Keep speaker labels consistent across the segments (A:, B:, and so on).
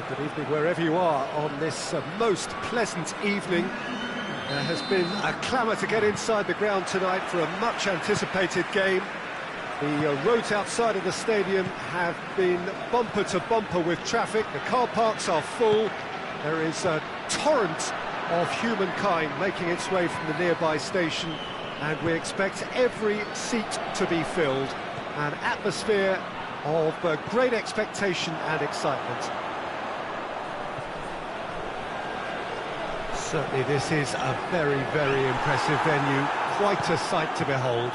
A: Good evening wherever you are on this most pleasant evening. There has been a clamour to get inside the ground tonight for a much anticipated game. The roads outside of the stadium have been bumper to bumper with traffic. The car parks are full. There is a torrent of humankind making its way from the nearby station, and we expect every seat to be filled. An atmosphere of great expectation and excitement. Certainly this is a very, very impressive venue, quite a sight to behold.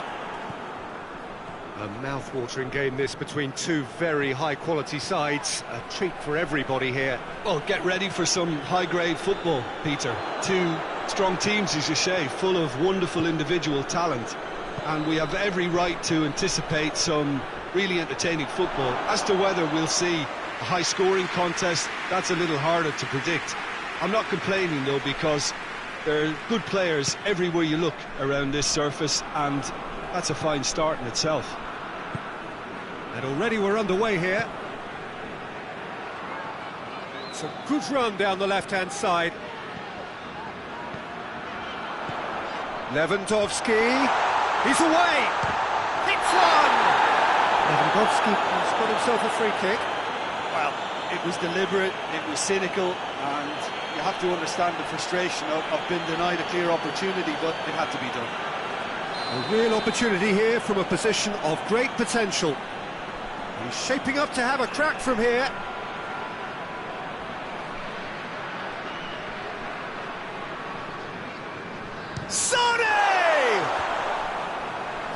A: A mouth-watering game this between two very high-quality sides, a treat for everybody here.
B: Well, get ready for some high-grade football, Peter. Two strong teams, as you say, full of wonderful individual talent. And we have every right to anticipate some really entertaining football. As to whether we'll see a high-scoring contest, that's a little harder to predict. I'm not complaining, though, because there are good players everywhere you look around this surface, and that's a fine start in itself.
A: And already we're underway here. It's a good run down the left-hand side. Lewandowski, he's away! Hits one! Lewandowski has got himself a free kick.
C: Well, it was deliberate, it was cynical, and you have to understand the frustration of being denied a clear opportunity, but it had to be done.
A: A real opportunity here from a position of great potential. He's shaping up to have a crack from here. Sonny!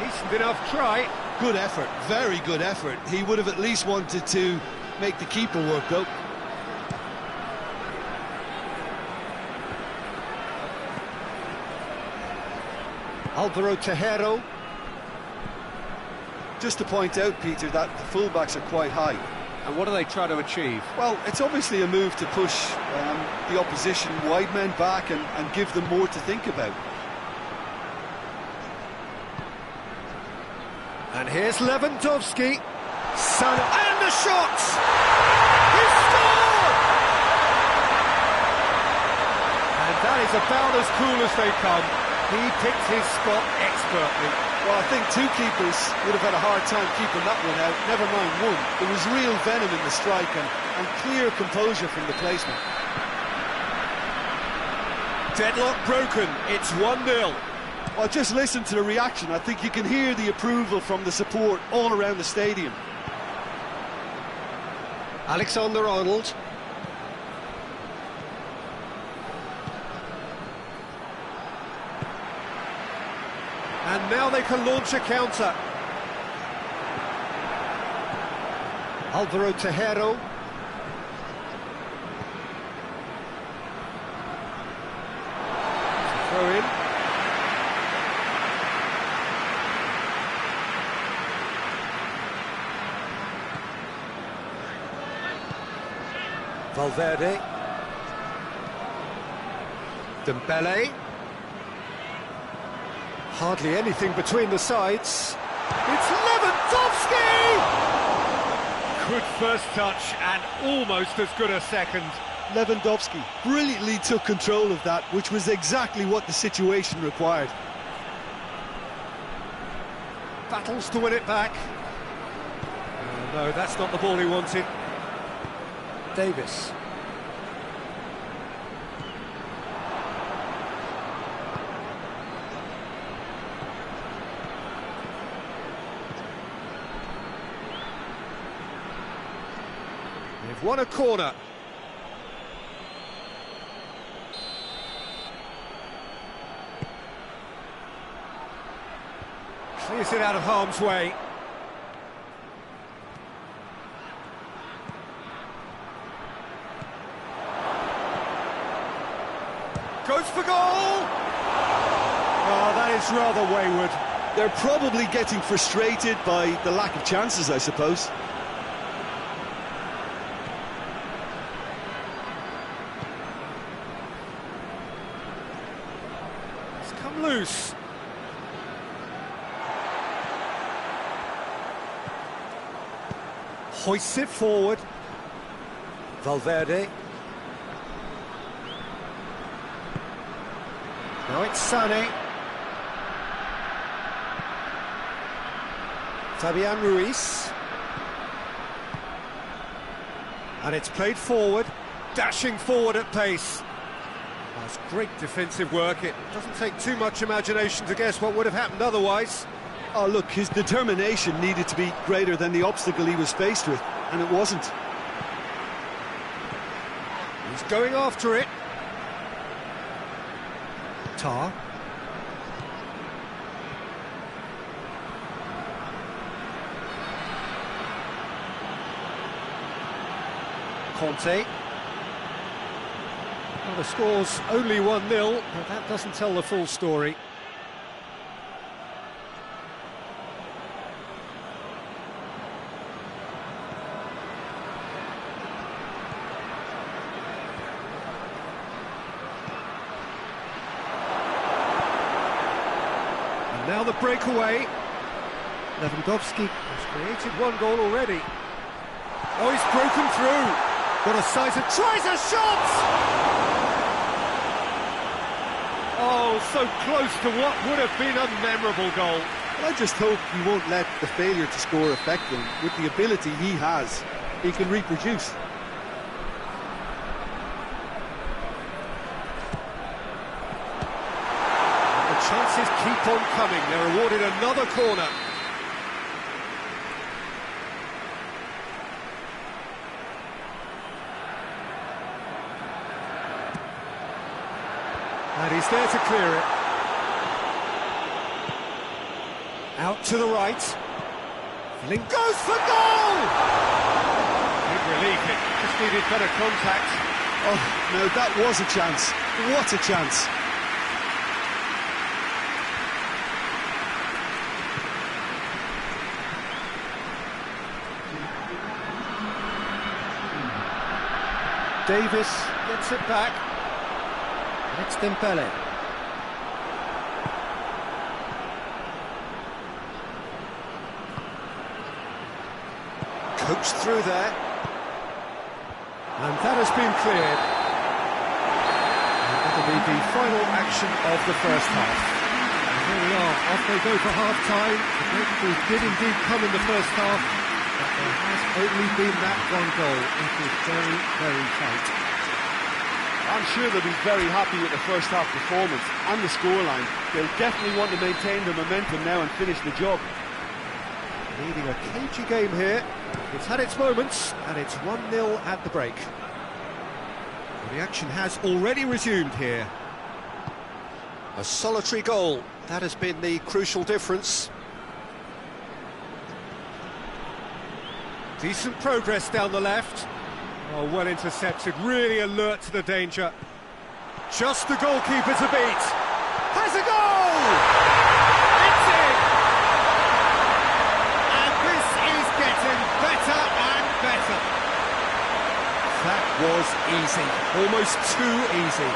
A: Decent enough try.
B: Good effort, very good effort. He would have at least wanted to make the keeper work, though.
A: Alvaro Tejero.
C: Just to point out, Peter, that the fullbacks are quite high.
A: And what do they try to achieve?
C: Well, it's obviously a move to push the opposition wide men back and give them more to think about.
A: And here's Lewandowski. And the shot! He scored! And that is about as cool as they come. He picked his spot expertly.
C: Well, I think two keepers would have had a hard time keeping that one out, never mind one. There was real venom in the strike and clear composure from the placement.
A: Deadlock broken, it's 1-0.
C: Well, just listen to the reaction. I think you can hear the approval from the support all around the stadium.
A: Alexander-Arnold. And now they can launch a counter. Alvaro Tejero. Throw in. Valverde. Dembele. Hardly anything between the sides. It's Lewandowski! Good first touch and almost as good a second.
C: Lewandowski brilliantly took control of that, which was exactly what the situation required.
A: Battles to win it back. Oh, no, that's not the ball he wanted. Davis. They've won a corner. Clears it out of harm's way. goes for goal! Oh, that is rather wayward.
B: They're probably getting frustrated by the lack of chances, I suppose.
A: It's come loose. Hoists it forward. Valverde. Now it's Sané. Fabian Ruiz. And it's played forward, dashing forward at pace. That's great defensive work. It doesn't take too much imagination to guess what would have happened otherwise.
B: Oh, look, his determination needed to be greater than the obstacle he was faced with, and it wasn't.
A: He's going after it. Tar. Conte. Well, the score's only 1-0, but that doesn't tell the full story. And now the breakaway. Lewandowski has created one goal already. Oh, he's broken through. Got a size and tries a shot! Oh, so close to what would have been a memorable goal.
B: Well, I just hope he won't let the failure to score affect him. With the ability he has, he can reproduce.
A: The chances keep on coming. They're awarded another corner. And he's there to clear it. Out to the right. Link goes for goal! Big relief, it just needed better contact.
B: Oh, no, that was a chance. What a chance.
A: Davis gets it back. It's Dembele. Coached through there. And that has been cleared. And that'll be the final action of the first half. And here we are, off they go for half-time. The breakthrough did indeed come in the first half, but there has only been that one goal. It was very, very tight.
C: I'm sure they'll be very happy with the first half performance and the scoreline. They'll definitely want to maintain the momentum now and finish the job.
A: Leading a cagey game here. It's had its moments, and it's 1-0 at the break. The action has already resumed here. A solitary goal. That has been the crucial difference. Decent progress down the left. Oh, well intercepted, really alert to the danger. Just the goalkeeper to beat. Has a goal! It's in! And this is getting better and better. That was easy, almost too easy.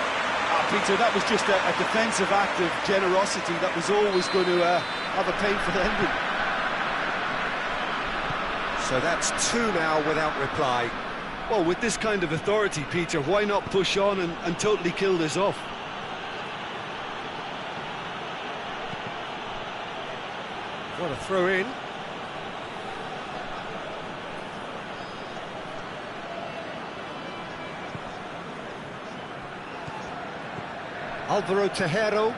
C: Peter, that was just a defensive act of generosity that was always going to have a painful ending.
A: So that's two now without reply.
B: Well, with this kind of authority, Peter, why not push on and totally kill this off?
A: What a throw in. Alvaro Tejero.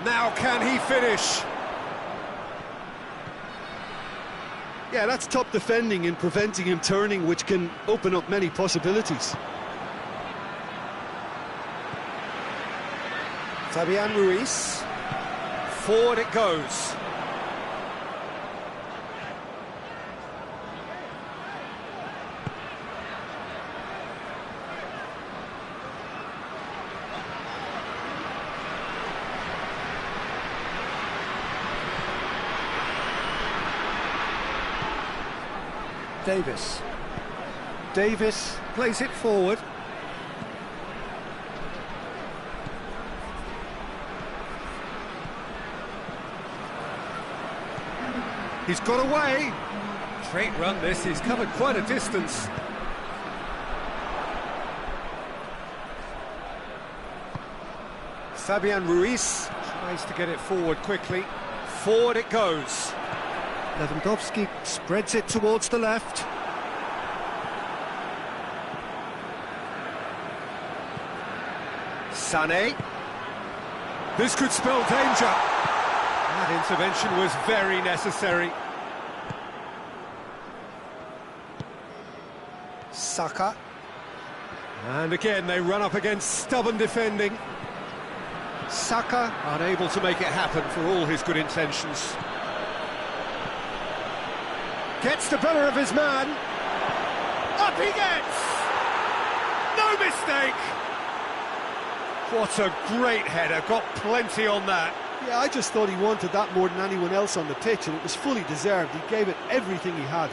A: Now can he finish?
B: Yeah, that's top defending and preventing him turning, which can open up many possibilities.
A: Fabian Ruiz. Forward it goes. Davis. Davis plays it forward. He's got away. Straight run this, he's covered quite a distance. Fabian Ruiz tries to get it forward quickly. Forward it goes. Lewandowski spreads it towards the left. Sané. This could spell danger. That intervention was very necessary. Saka. And again they run up against stubborn defending. Saka unable to make it happen for all his good intentions. Gets the better of his man. Up he gets! No mistake! What a great header, got plenty on that.
C: Yeah, I just thought he wanted that more than anyone else on the pitch, and it was fully deserved. He gave it everything he had.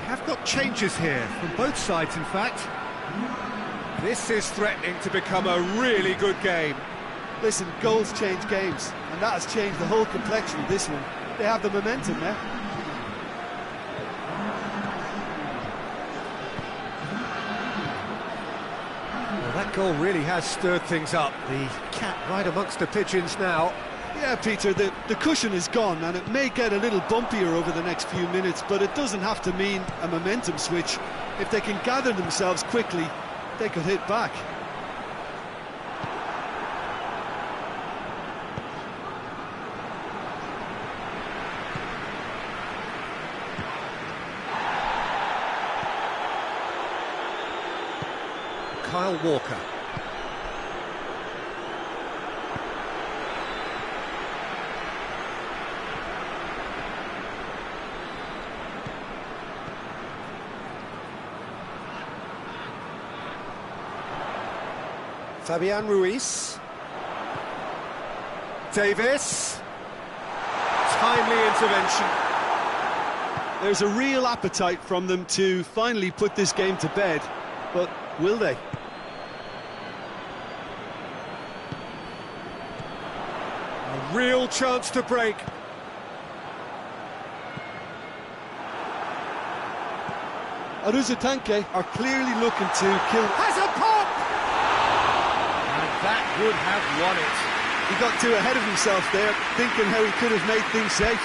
A: Have got changes here from both sides, in fact. This is threatening to become a really good game.
C: Listen, goals change games, and that has changed the whole complexion of this one. They have the momentum now.
A: Well, that goal really has stirred things up. The cat right amongst the pigeons now.
C: Yeah, Peter, the cushion is gone, and it may get a little bumpier over the next few minutes, but it doesn't have to mean a momentum switch. If they can gather themselves quickly, they could hit back.
A: Kyle Walker. Fabian Ruiz. Davis. Timely intervention.
C: There's a real appetite from them to finally put this game to bed, but will they?
A: A real chance to break.
C: Aruzatanke are clearly looking to kill.
A: Has a pop! That would have won it.
C: He got too ahead of himself there, thinking how he could have made things safe.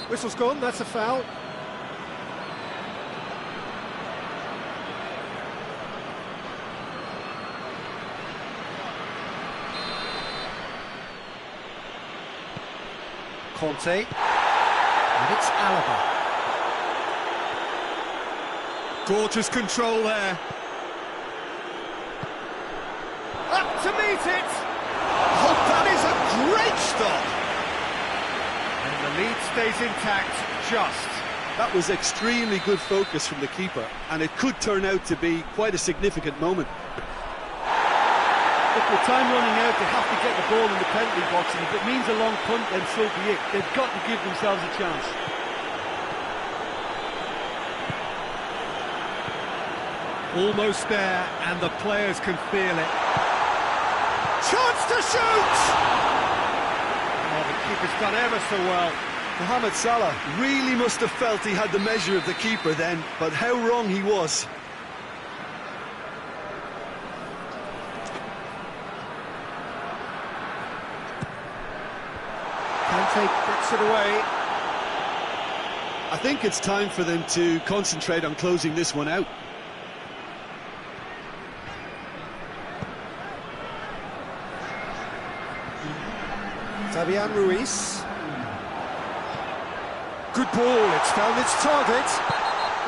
A: Whistle's gone, that's a foul. Conte, and it's Alaba. Gorgeous control there. Up to meet it! Oh, that is a great stop! And the lead stays intact, just.
C: That was extremely good focus from the keeper, and it could turn out to be quite a significant moment.
D: Look, with time running out, they have to get the ball in the penalty box, and if it means a long punt, then so be it. They've got to give themselves a chance.
A: Almost there, and the players can feel it. Chance to shoot! Oh, the keeper's done ever so well.
C: Mohamed Salah really must have felt he had the measure of the keeper then, but how wrong he was.
A: Kante gets it away.
C: I think it's time for them to concentrate on closing this one out.
A: Fabian Ruiz. Good ball, it's found its target.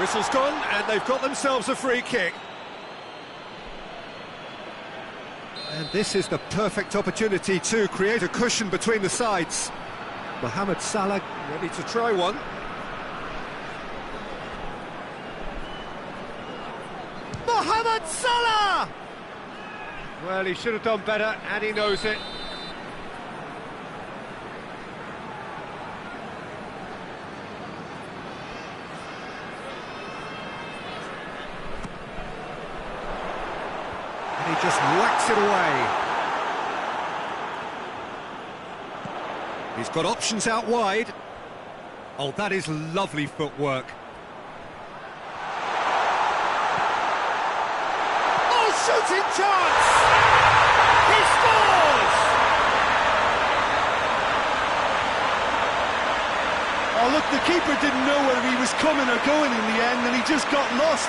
A: Whistle's gone, and they've got themselves a free kick. And this is the perfect opportunity to create a cushion between the sides. Mohamed Salah ready to try one. Mohamed Salah! Well, he should have done better, and he knows it. And he just whacks it away. He's got options out wide. Oh, that is lovely footwork. Oh, shooting chance! He scores!
C: Oh, look, the keeper didn't know whether he was coming or going in the end, and he just got lost.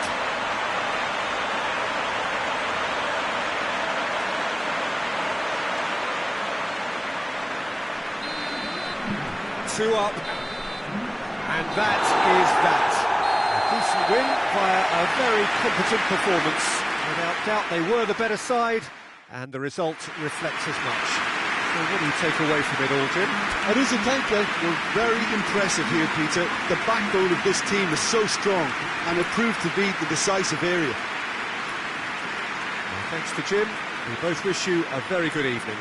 A: Two up, and that is that. A decent win via a very competent performance. Without doubt, they were the better side, and the result reflects as much. So what do you take away from it all, Jim?
C: It is a tanker. You're very impressive here, Peter. The backbone of this team is so strong, and it proved to be the decisive area.
A: Well, thanks to Jim. We both wish you a very good evening.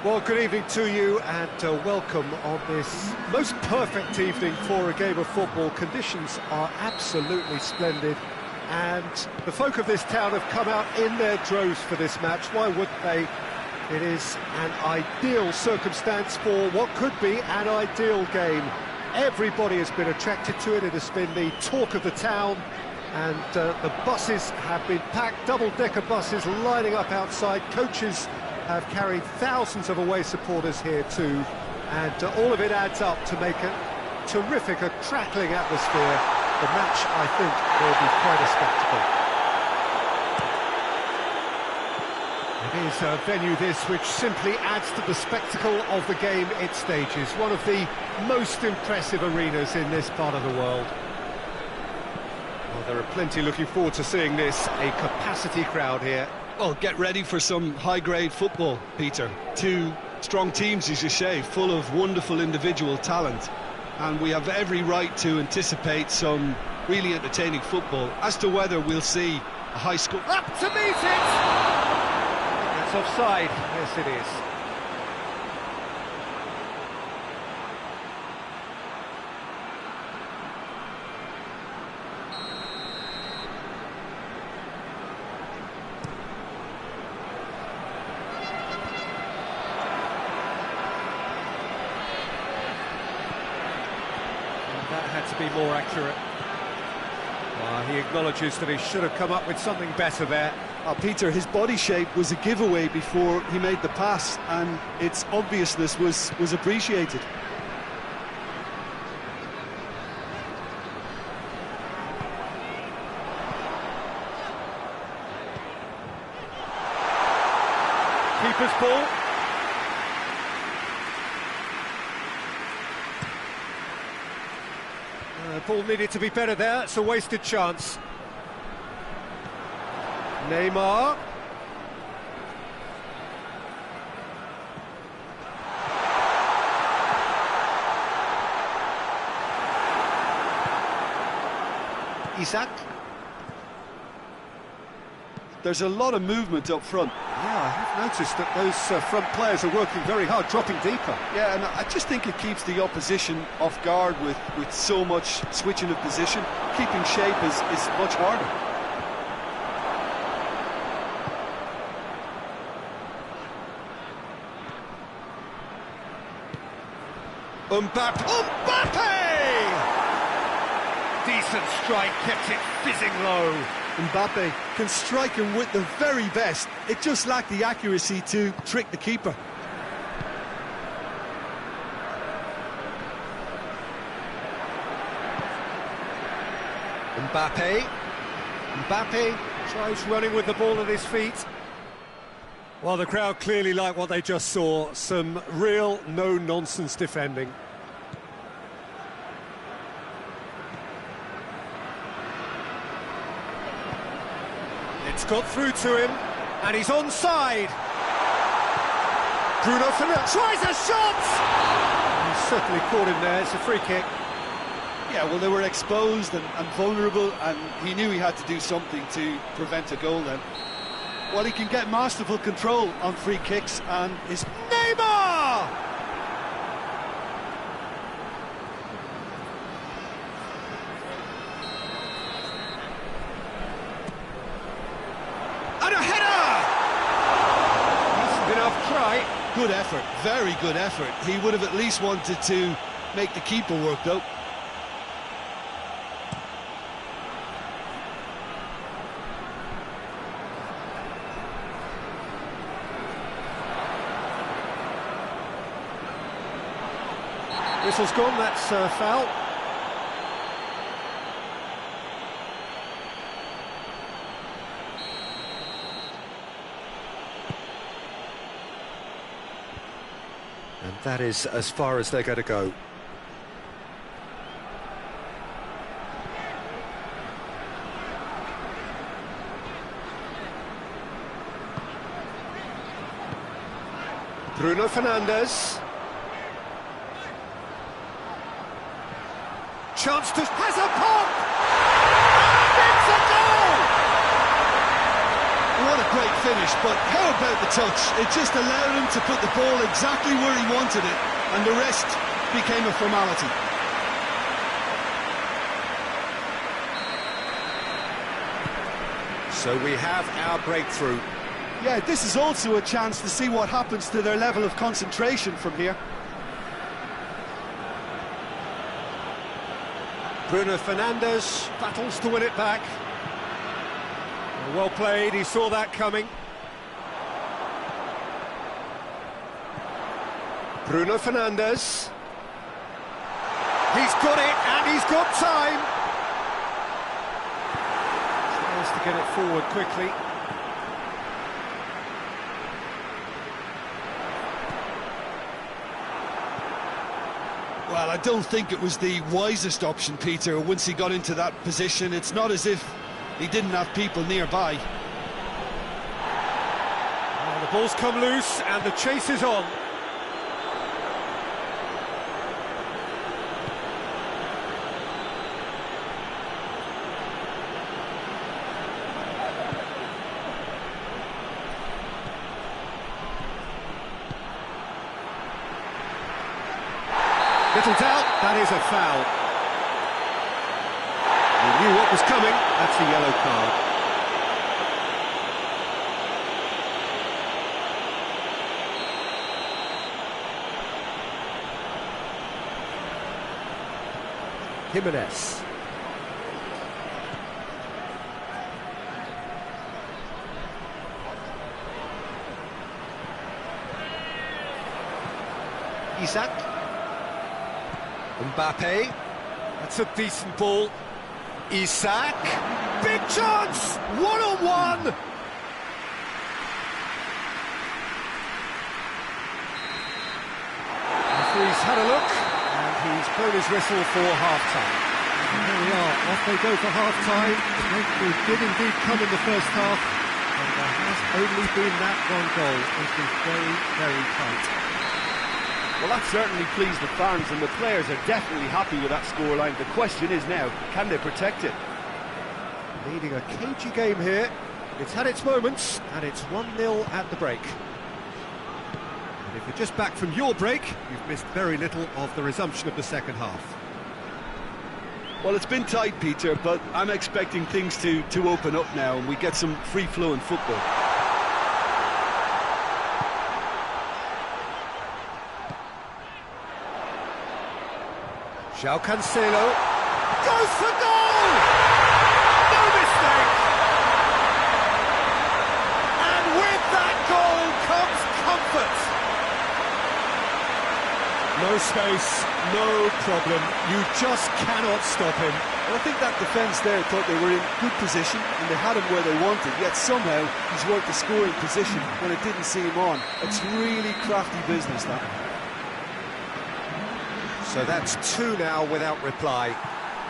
A: Well, good evening to you and welcome on this most perfect evening for a game of football. Conditions are absolutely splendid and the folk of this town have come out in their droves for this match. Why wouldn't they? It is an ideal circumstance for what could be an ideal game. Everybody has been attracted to it. It has been the talk of the town and the buses have been packed, double-decker buses lining up outside. Coaches have carried thousands of away supporters here too, and all of it adds up to make a terrific, a crackling atmosphere. The match, I think, will be quite a spectacle. It is a venue this which simply adds to the spectacle of the game it stages. One of the most impressive arenas in this part of the world. Well, there are plenty looking forward to seeing this, a capacity crowd here.
B: Well, get ready for some high-grade football, Peter. Two strong teams, as you say, full of wonderful individual talent. And we have every right to anticipate some really entertaining football. As to whether we'll see a high score...
A: Up to meet it! That's offside. Yes, it is. That had to be more accurate. He acknowledges that he should have come up with something better there.
C: Peter, his body shape was a giveaway before he made the pass, and its obviousness was appreciated.
A: Keeper's ball. Ball needed to be better there. It's a wasted chance. Neymar. Isaac.
C: There's a lot of movement up front.
A: Yeah, I have noticed that those front players are working very hard, dropping deeper.
C: Yeah, and I just think it keeps the opposition off guard with so much switching of position. Keeping shape is much harder.
A: Mbappe! Decent strike, kept it fizzing low.
C: Mbappe can strike him with the very best. It just lacked the accuracy to trick the keeper.
A: Mbappe tries running with the ball at his feet. Well, the crowd clearly like what they just saw. Some real no-nonsense defending. It's got through to him, and he's onside. Bruno Fernandes tries a shot! He certainly caught him there. It's a free kick.
C: Yeah, well, they were exposed and vulnerable, and he knew he had to do something to prevent a goal then. Well, he can get masterful control on free kicks, and his...
A: Neymar! And a header! Decent enough try.
C: Good effort, very good effort. He would have at least wanted to make the keeper work, though.
A: Whistle's gone, that's foul. And that is as far as they're going to go. Bruno Fernandes. Chance to... has a pop! And it's a goal!
C: What a great finish, but how about the touch? It just allowed him to put the ball exactly where he wanted it, and the rest became a formality.
A: So we have our breakthrough.
C: Yeah, this is also a chance to see what happens to their level of concentration from here.
A: Bruno Fernandes battles to win it back. Well played, he saw that coming. Bruno Fernandes. He's got it, and he's got time. Tries to get it forward quickly.
C: Well, I don't think it was the wisest option, Peter, once he got into that position. It's not as if he didn't have people nearby.
A: Well, the ball's come loose, and the chase is on. Little doubt, that is a foul. He knew what was coming, that's a yellow card. Jimenez. Isak. Mbappe, that's a decent ball. Isak, big chance, one-on-one. Referee's had a look, and he's blown his whistle for half-time. And here we are, off they go for half-time. We did indeed come in the first half, and there has only been that one goal. It's been very, very tight.
D: Well, that certainly pleased the fans, and the players are definitely happy with that scoreline. The question is now, can they protect it?
A: Leading a cagey game here. It's had its moments, and it's 1-0 at the break. And if you're just back from your break, you've missed very little of the resumption of the second half.
C: Well, it's been tight, Peter, but I'm expecting things to open up now, and we get some free-flowing football.
A: João Cancelo goes for goal! No mistake! And with that goal comes comfort. No space, no problem. You just cannot stop him.
C: Well, I think that defence there thought they were in good position and they had him where they wanted, yet somehow he's worked the scoring position when it didn't see him on. It's really crafty business, that.
A: So that's 2 now without reply.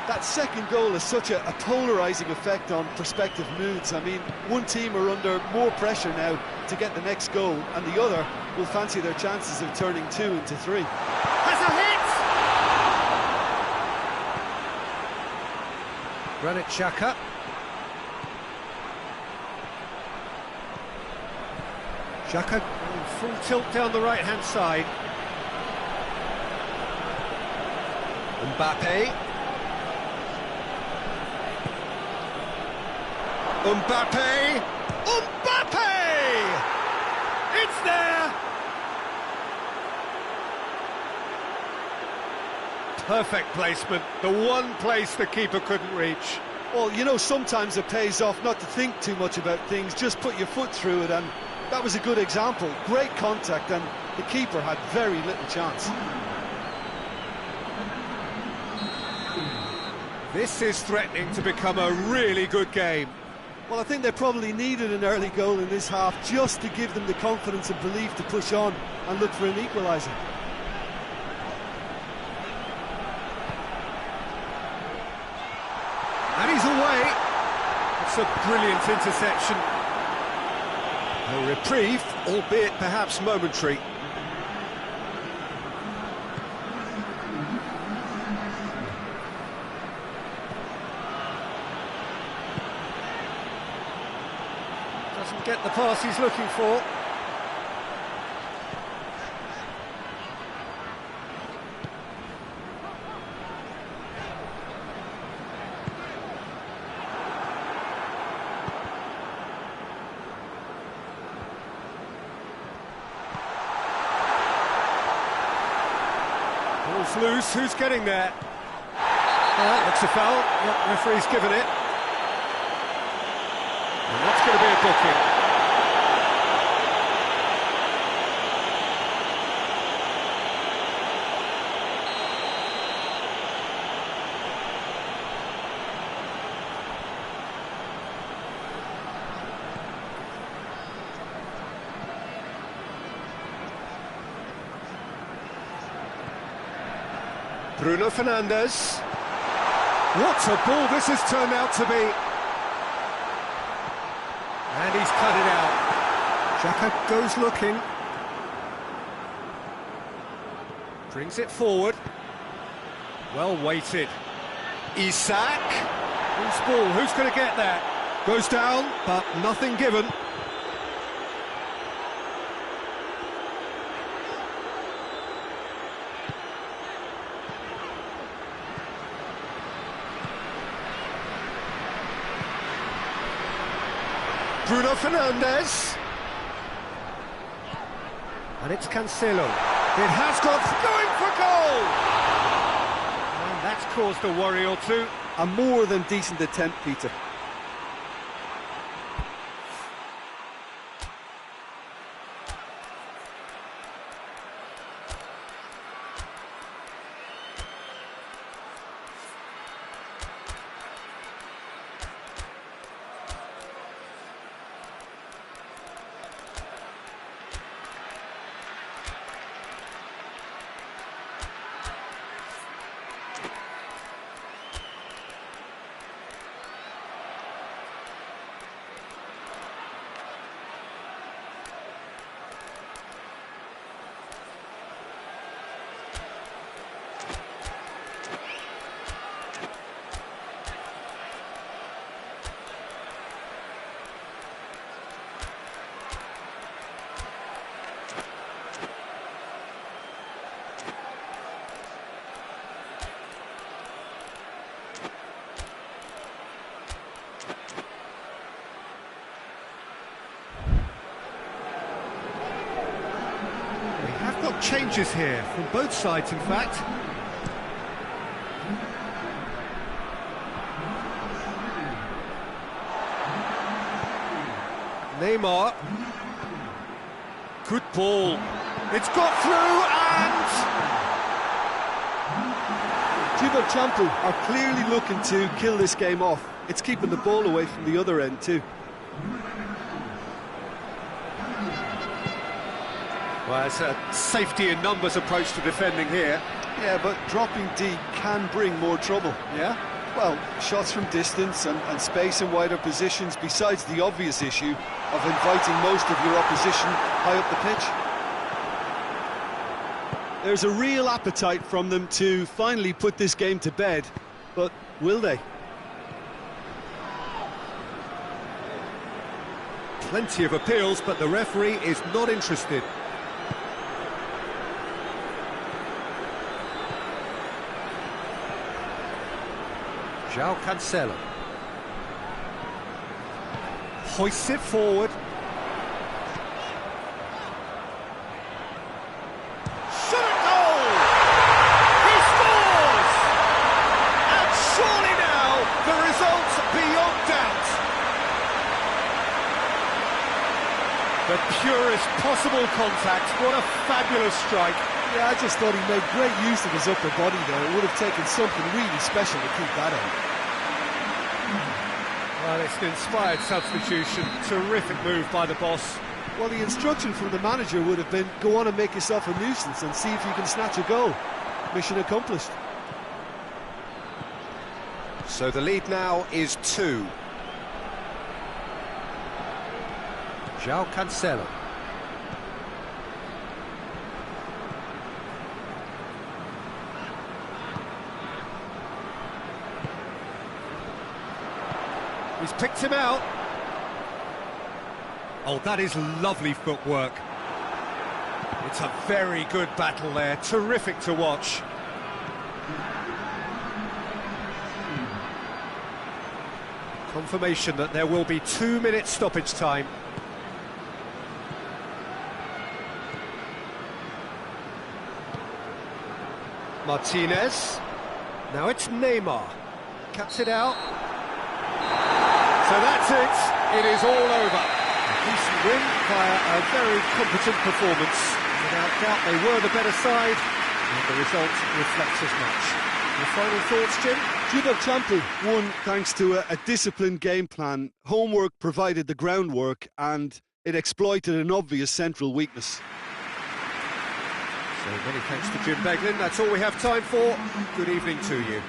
C: That second goal has such a polarising effect on prospective moods. I mean, one team are under more pressure now to get the next goal, and the other will fancy their chances of turning 2 into 3.
A: Has a hit! Granit Xhaka. Xhaka full tilt down the right-hand side. Mbappe. Mbappe! Mbappe! It's there! Perfect placement, the one place the keeper couldn't reach.
C: Well, you know, sometimes it pays off not to think too much about things, just put your foot through it, and that was a good example. Great contact, and the keeper had very little chance.
A: This is threatening to become a really good game.
C: Well, I think they probably needed an early goal in this half just to give them the confidence and belief to push on and look for an equaliser.
A: And he's away. It's a brilliant interception. A reprieve, albeit perhaps momentary. Doesn't get the pass he's looking for. Ball's loose, who's getting there? Looks a foul. Yep, referee's given it. And that's going to be a booking. Bruno Fernandes. What a ball this has turned out to be. And he's cut it out. Xhaka goes looking. Brings it forward. Well weighted. Isak. Who's ball? Who's going to get that? Goes down, but nothing given. Bruno Fernandes. And it's Cancelo. It has got going for goal! And that's caused a worry or two.
C: A more than decent attempt, Peter.
A: Changes here from both sides, in fact. Neymar. Good ball. It's got through and...
C: Champu are clearly looking to kill this game off. It's keeping the ball away from the other end too.
A: Well, it's a safety in numbers approach to defending here.
C: Yeah, but dropping deep can bring more trouble.
A: Yeah?
C: Well, shots from distance and space in wider positions, besides the obvious issue of inviting most of your opposition high up the pitch. There's a real appetite from them to finally put this game to bed, but will they?
A: Plenty of appeals, but the referee is not interested. João Cancelo hoists it forward. Shot at goal! He scores! And surely now the result's beyond doubt. The purest possible contact. What a fabulous strike.
C: Yeah, I just thought he made great use of his upper body there. It would have taken something really special to keep that out.
A: Well, it's an inspired substitution. Terrific move by the boss.
C: Well, the instruction from the manager would have been, go on and make yourself a nuisance and see if you can snatch a goal. Mission accomplished.
A: So the lead now is 2. João Cancelo. He's picked him out. Oh, that is lovely footwork. It's a very good battle there, terrific to watch. Confirmation that there will be 2-minute stoppage time. Martinez. Now it's Neymar. Cuts it out. So that's it. It is all over. A decent win via a very competent performance. Without doubt, they were the better side, and the result reflects as much. Your final thoughts, Jim?
C: Gilbert Champion won thanks to a disciplined game plan. Homework provided the groundwork, and it exploited an obvious central weakness.
A: So many thanks to Jim Beglin. That's all we have time for. Good evening to you.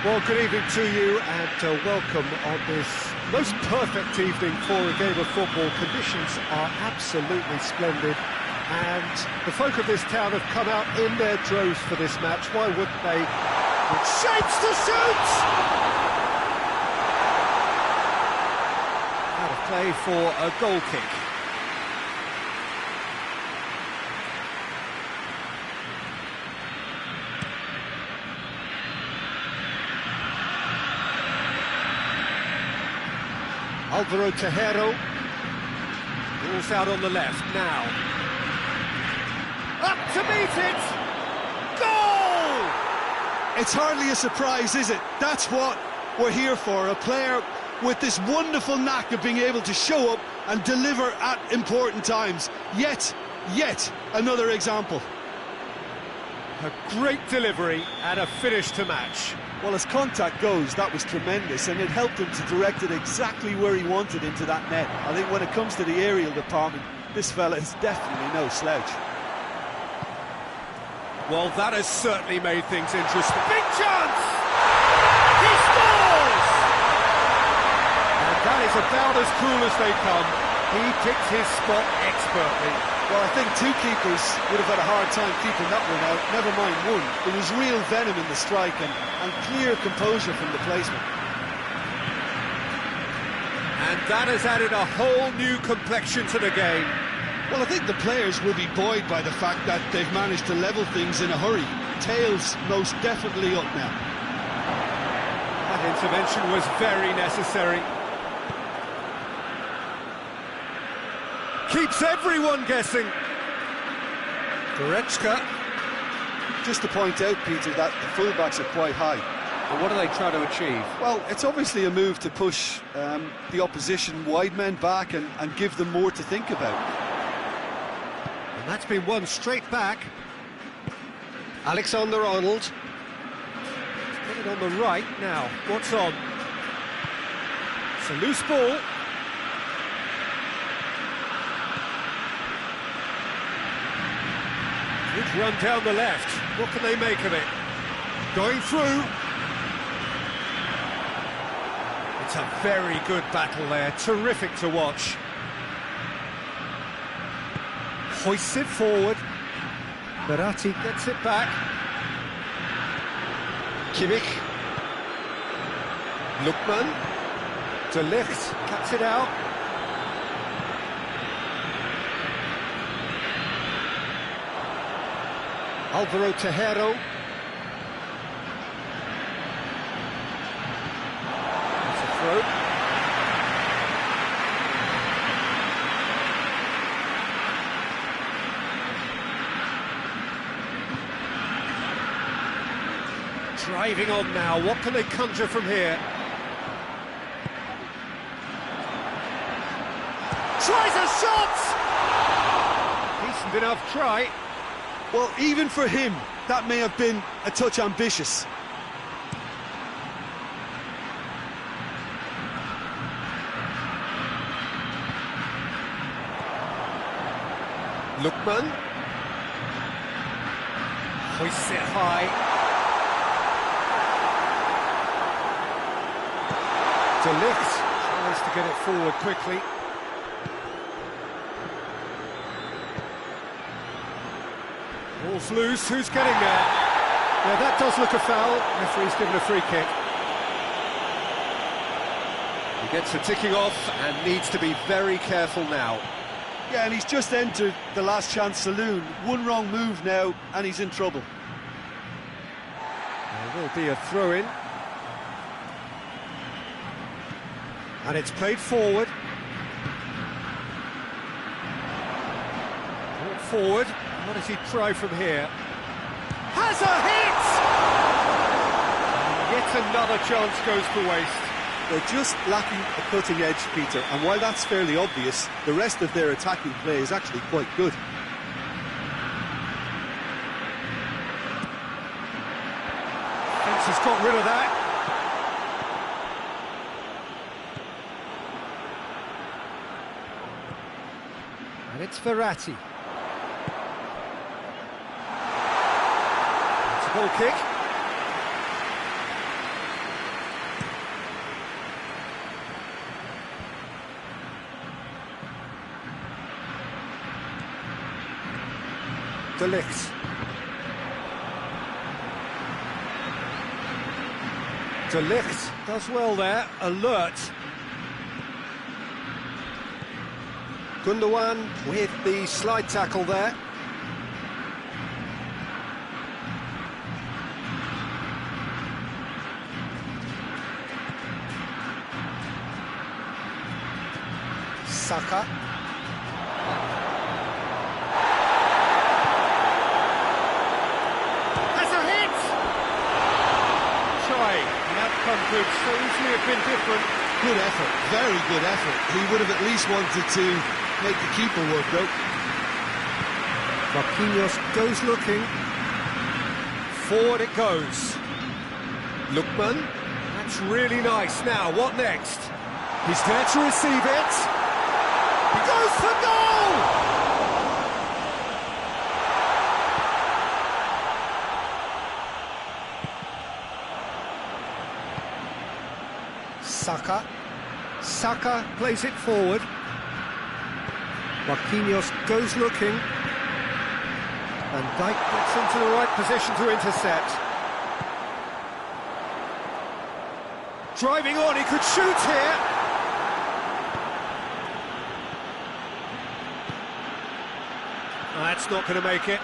A: Well, good evening to you and welcome on this most perfect evening for a game of football. Conditions are absolutely splendid and the folk of this town have come out in their droves for this match. Why wouldn't they? It shapes to shoot! Out of play for a goal kick. Alvaro Tejero, ball's out on the left now. Up to meet it! Goal!
C: It's hardly a surprise, is it? That's what we're here for, a player with this wonderful knack of being able to show up and deliver at important times. Yet another example.
A: A great delivery and a finish to match.
C: Well, as contact goes, that was tremendous, and it helped him to direct it exactly where he wanted into that net. I think when it comes to the aerial department, this fella is definitely no slouch.
A: Well, that has certainly made things interesting. Big chance! He scores! And that is about as cool as they come. He picked his spot expertly.
C: Well, I think two keepers would have had a hard time keeping that one out, never mind one. There was real venom in the strike and clear composure from the placement.
A: And that has added a whole new complexion to the game.
C: Well, I think the players will be buoyed by the fact that they've managed to level things in a hurry. Tails most definitely up now.
A: That intervention was very necessary. Keeps everyone guessing. Goretzka.
C: Just to point out, Peter, that the fullbacks are quite high.
A: And what are they trying to achieve?
C: Well, it's obviously a move to push the opposition wide men back and give them more to think about.
A: And that's been won straight back. Alexander-Arnold. He's got it on the right now. What's on? It's a loose ball. Good run down the left. What can they make of it? Going through. It's a very good battle there. Terrific to watch. Hoists it forward. Verratti gets it back. Kimmich. Lookman. De Ligt cuts it out. Alvaro Tejero. That's a throw. Driving on now, what can they conjure from here? Tries a shot! Decent enough try.
C: Well, even for him, that may have been a touch ambitious.
A: Lookman. Hoists it high. De Ligt tries to get it forward quickly. Ball's loose, who's getting there? Yeah, that does look a foul. Referee's given a free kick. He gets a ticking off and needs to be very careful now.
C: Yeah, and he's just entered the last chance saloon. One wrong move now, and he's in trouble.
A: There will be a throw-in. And it's played forward. Brought forward. What does he try from here? Has a hit! And yet another chance goes to waste.
C: They're just lacking a cutting edge, Peter, and while that's fairly obvious, the rest of their attacking play is actually quite good.
A: Fence has got rid of that. And it's Verratti. It's a goal kick. De Ligt. De Ligt does well there, alert. Gundogan with the slide tackle there. Saka. Has a hit! Try. The outcome could so easily have been different.
B: Good effort, very good effort. He would have at least wanted to make the keeper work, though.
A: Marquinhos goes looking. Forward it goes. Lookman. That's really nice. Now, what next? He's there to receive it. He goes for goal! Saka. Saka plays it forward. Marquinhos goes looking. And Dijk gets into the right position to intercept. Driving on, he could shoot here. That's not going to make it.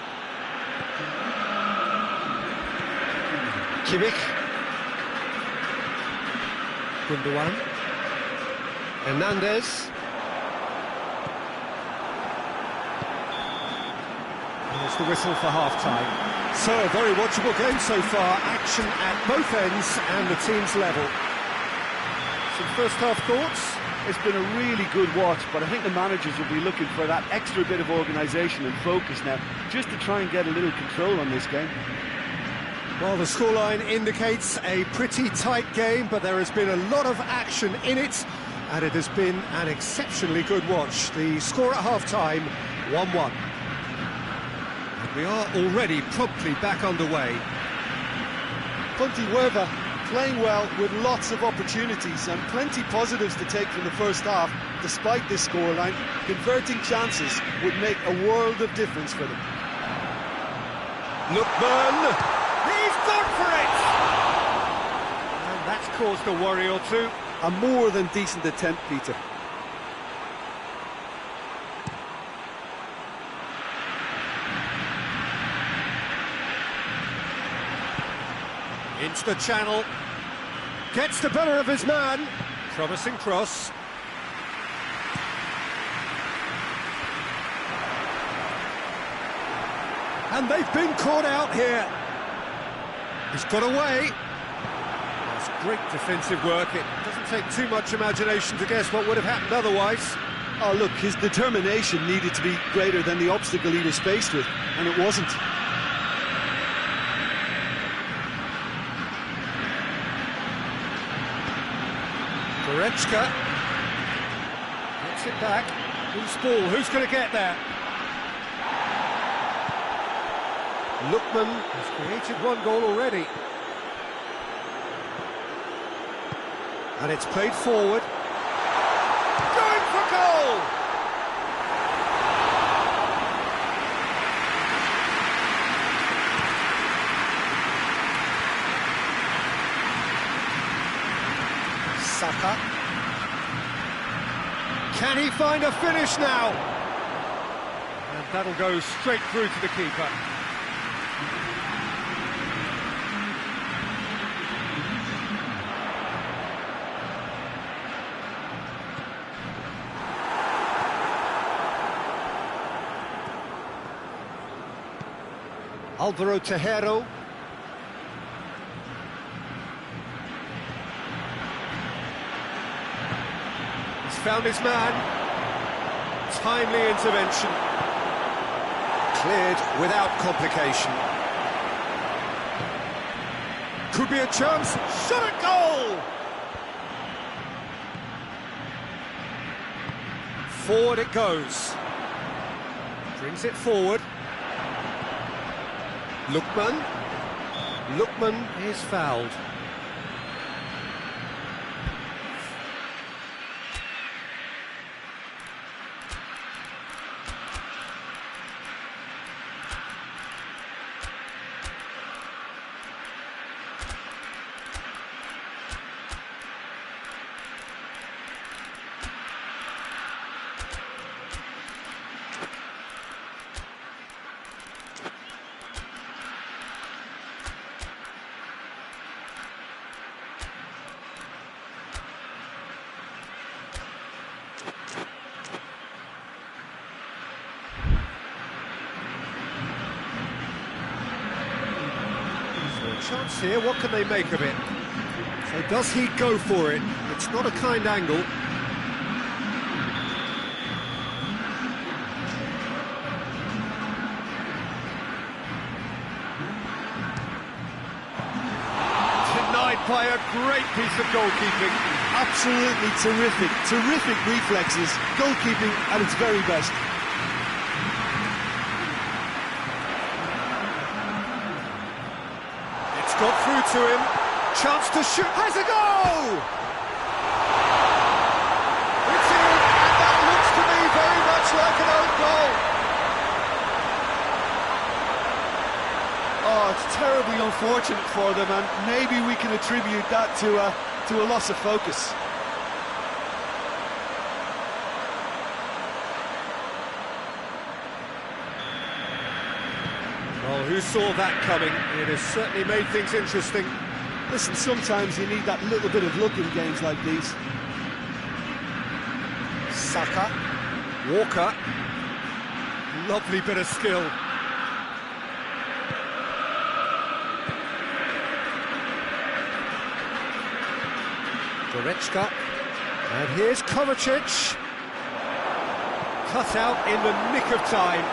A: Kimmich. Gundogan. Hernandez. There's the whistle for half-time. So, a very watchable game so far. Action at both ends and the team's level. Some first-half thoughts?
D: It's been a really good watch, but I think the managers will be looking for that extra bit of organisation and focus now, just to try and get a little control on this game.
A: Well, the scoreline indicates a pretty tight game, but there has been a lot of action in it, and it has been an exceptionally good watch. The score at half-time, 1-1. And we are already promptly back underway.
C: Ponte Huerva playing well with lots of opportunities and plenty positives to take from the first half. Despite this scoreline, converting chances would make a world of difference for them.
A: Lookman! He's gone for it! And that's caused a worry or two.
C: A more than decent attempt, Peter.
A: Into the channel. Gets the better of his man. Promising cross. And they've been caught out here. He's got away. That's great defensive work. It doesn't take too much imagination to guess what would have happened otherwise.
C: Oh, look, his determination needed to be greater than the obstacle he was faced with, and it wasn't.
A: Goretzka gets it back. Loose ball. Who's going to get there? Lookman has created one goal already. And it's played forward. Going for goal! Saka. Can he find a finish now? And that'll go straight through to the keeper. Alvaro Tejero. He's found his man. Timely intervention. Cleared without complication. Could be a chance. Shot at goal! Forward it goes. Brings it forward. Lookman. Lookman is fouled. chance here, what can they make of it? So does he go for it? It's not a kind angle. Denied by a great piece of goalkeeping.
C: Absolutely terrific reflexes, goalkeeping at its very best.
A: It's got through to him, chance to shoot, has a goal! It's in, and that looks to me very much like an own goal.
C: Oh, it's terribly unfortunate for them, and maybe we can attribute that to a loss of focus.
A: Well, who saw that coming? It has certainly made things interesting.
C: Listen, sometimes you need that little bit of luck in games like these.
A: Saka, Walker, lovely bit of skill. Goretzka, and here's Kovacic. Cut out in the nick of time.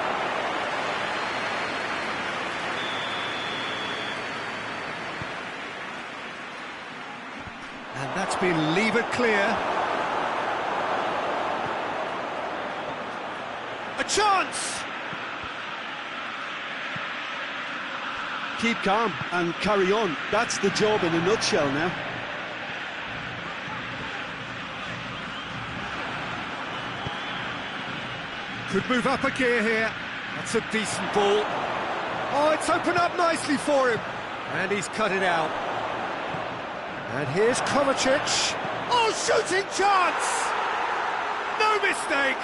A: And that's been levered clear. A chance!
C: Keep calm and carry on. That's the job in a nutshell now.
A: Could move up a gear here. That's a decent ball. Oh, it's opened up nicely for him. And he's cut it out. And here's Kovacic. Oh, shooting chance! No mistake!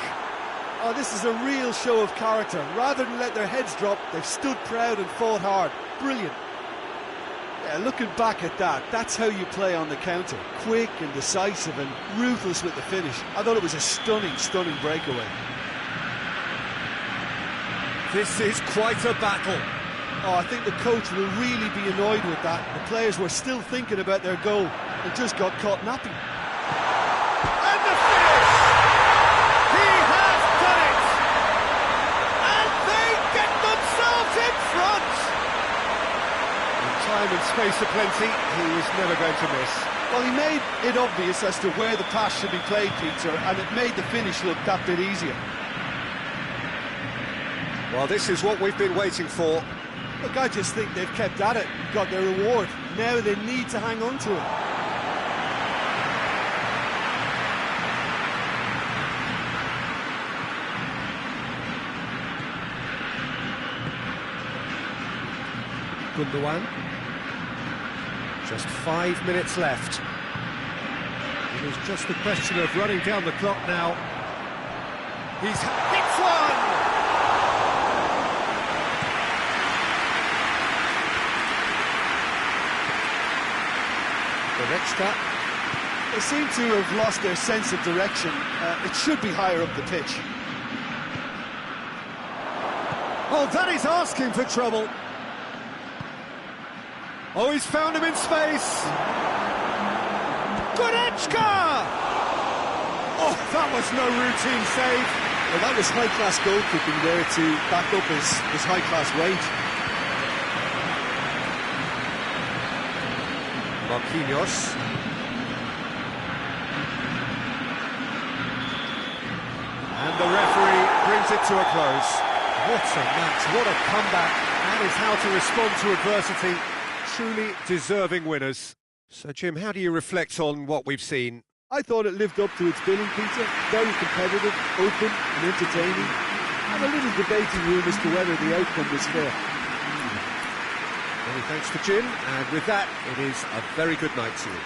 C: Oh, this is a real show of character. Rather than let their heads drop, they've stood proud and fought hard. Brilliant. Yeah, looking back at that, that's how you play on the counter. Quick and decisive and ruthless with the finish. I thought it was a stunning breakaway.
A: This is quite a battle.
C: Oh, I think the coach will really be annoyed with that. The players were still thinking about their goal and just got caught napping.
A: And the finish! He has done it! And they get themselves in front! With time and space aplenty, he was never going to miss.
C: Well, he made it obvious as to where the pass should be played, Peter, and it made the finish look that bit easier.
A: Well, this is what we've been waiting for.
C: Look, I just think they've kept at it, got their reward. Now they need to hang on to it.
A: Gundogan. Just 5 minutes left. It is just a question of running down the clock now. He's hits one! Goretzka.
C: They seem to have lost their sense of direction. It should be higher up the pitch.
A: Oh, that is asking for trouble. Oh, he's found him in space. Goretzka! Oh, that was no routine save.
C: Well, that was high-class goalkeeping there to back up his high-class weight.
A: Marquinhos. And the referee brings it to a close. What a match, what a comeback. That is how to respond to adversity. Truly deserving winners. So, Jim, how do you reflect on what we've seen?
C: I thought it lived up to its billing, Peter. Very competitive, open and entertaining. And a little debating room as to whether the outcome was fair.
A: Many thanks to Jim, and with that, it is a very good night to you.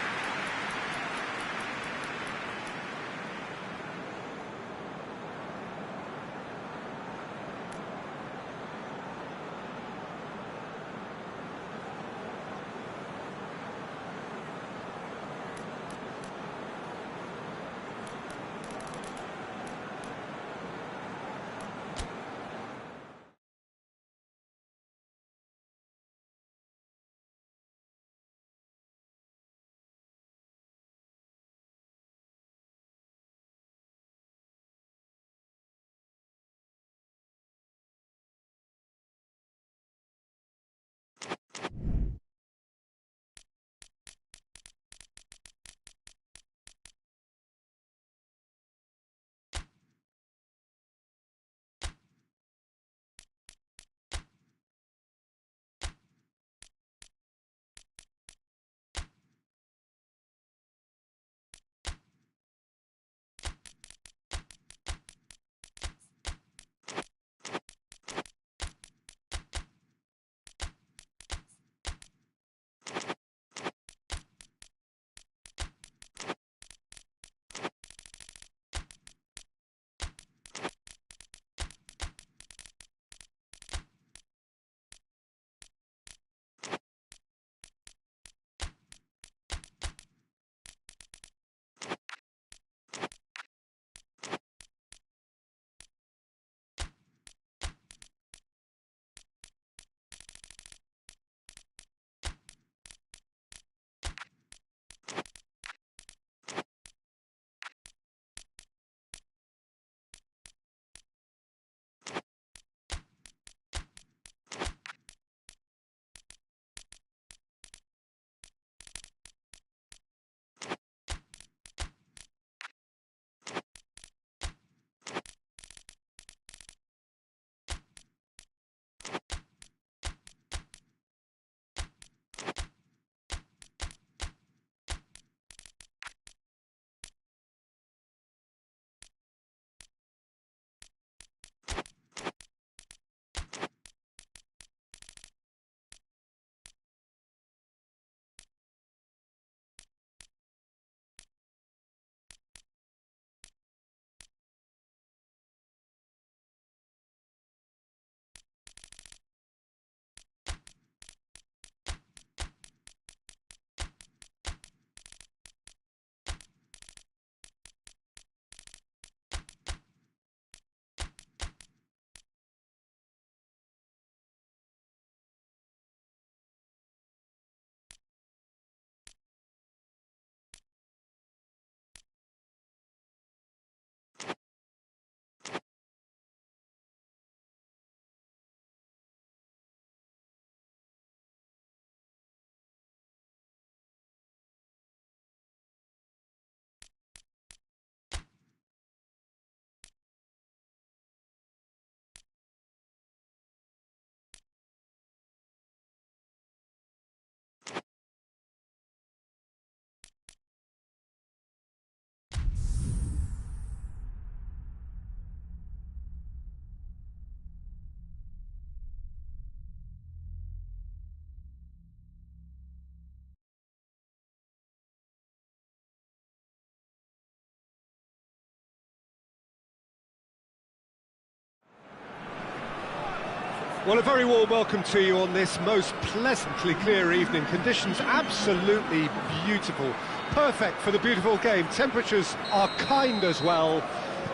A: Well, a very warm welcome to you on this most pleasantly clear evening. Conditions absolutely beautiful. Perfect for the beautiful game. Temperatures are kind as well.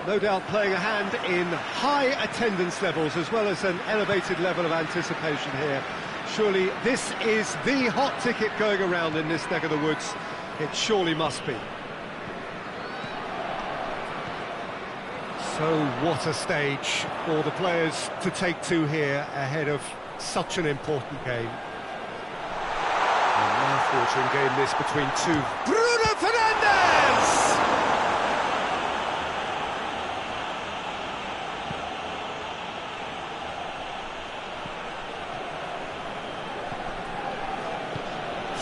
A: No doubt playing a hand in high attendance levels as well as an elevated level of anticipation here. Surely this is the hot ticket going around in this neck of the woods. It surely must be. So what a stage for the players to take to here ahead of such an important game. A mouth-watering game this between two. Bruno Fernandes!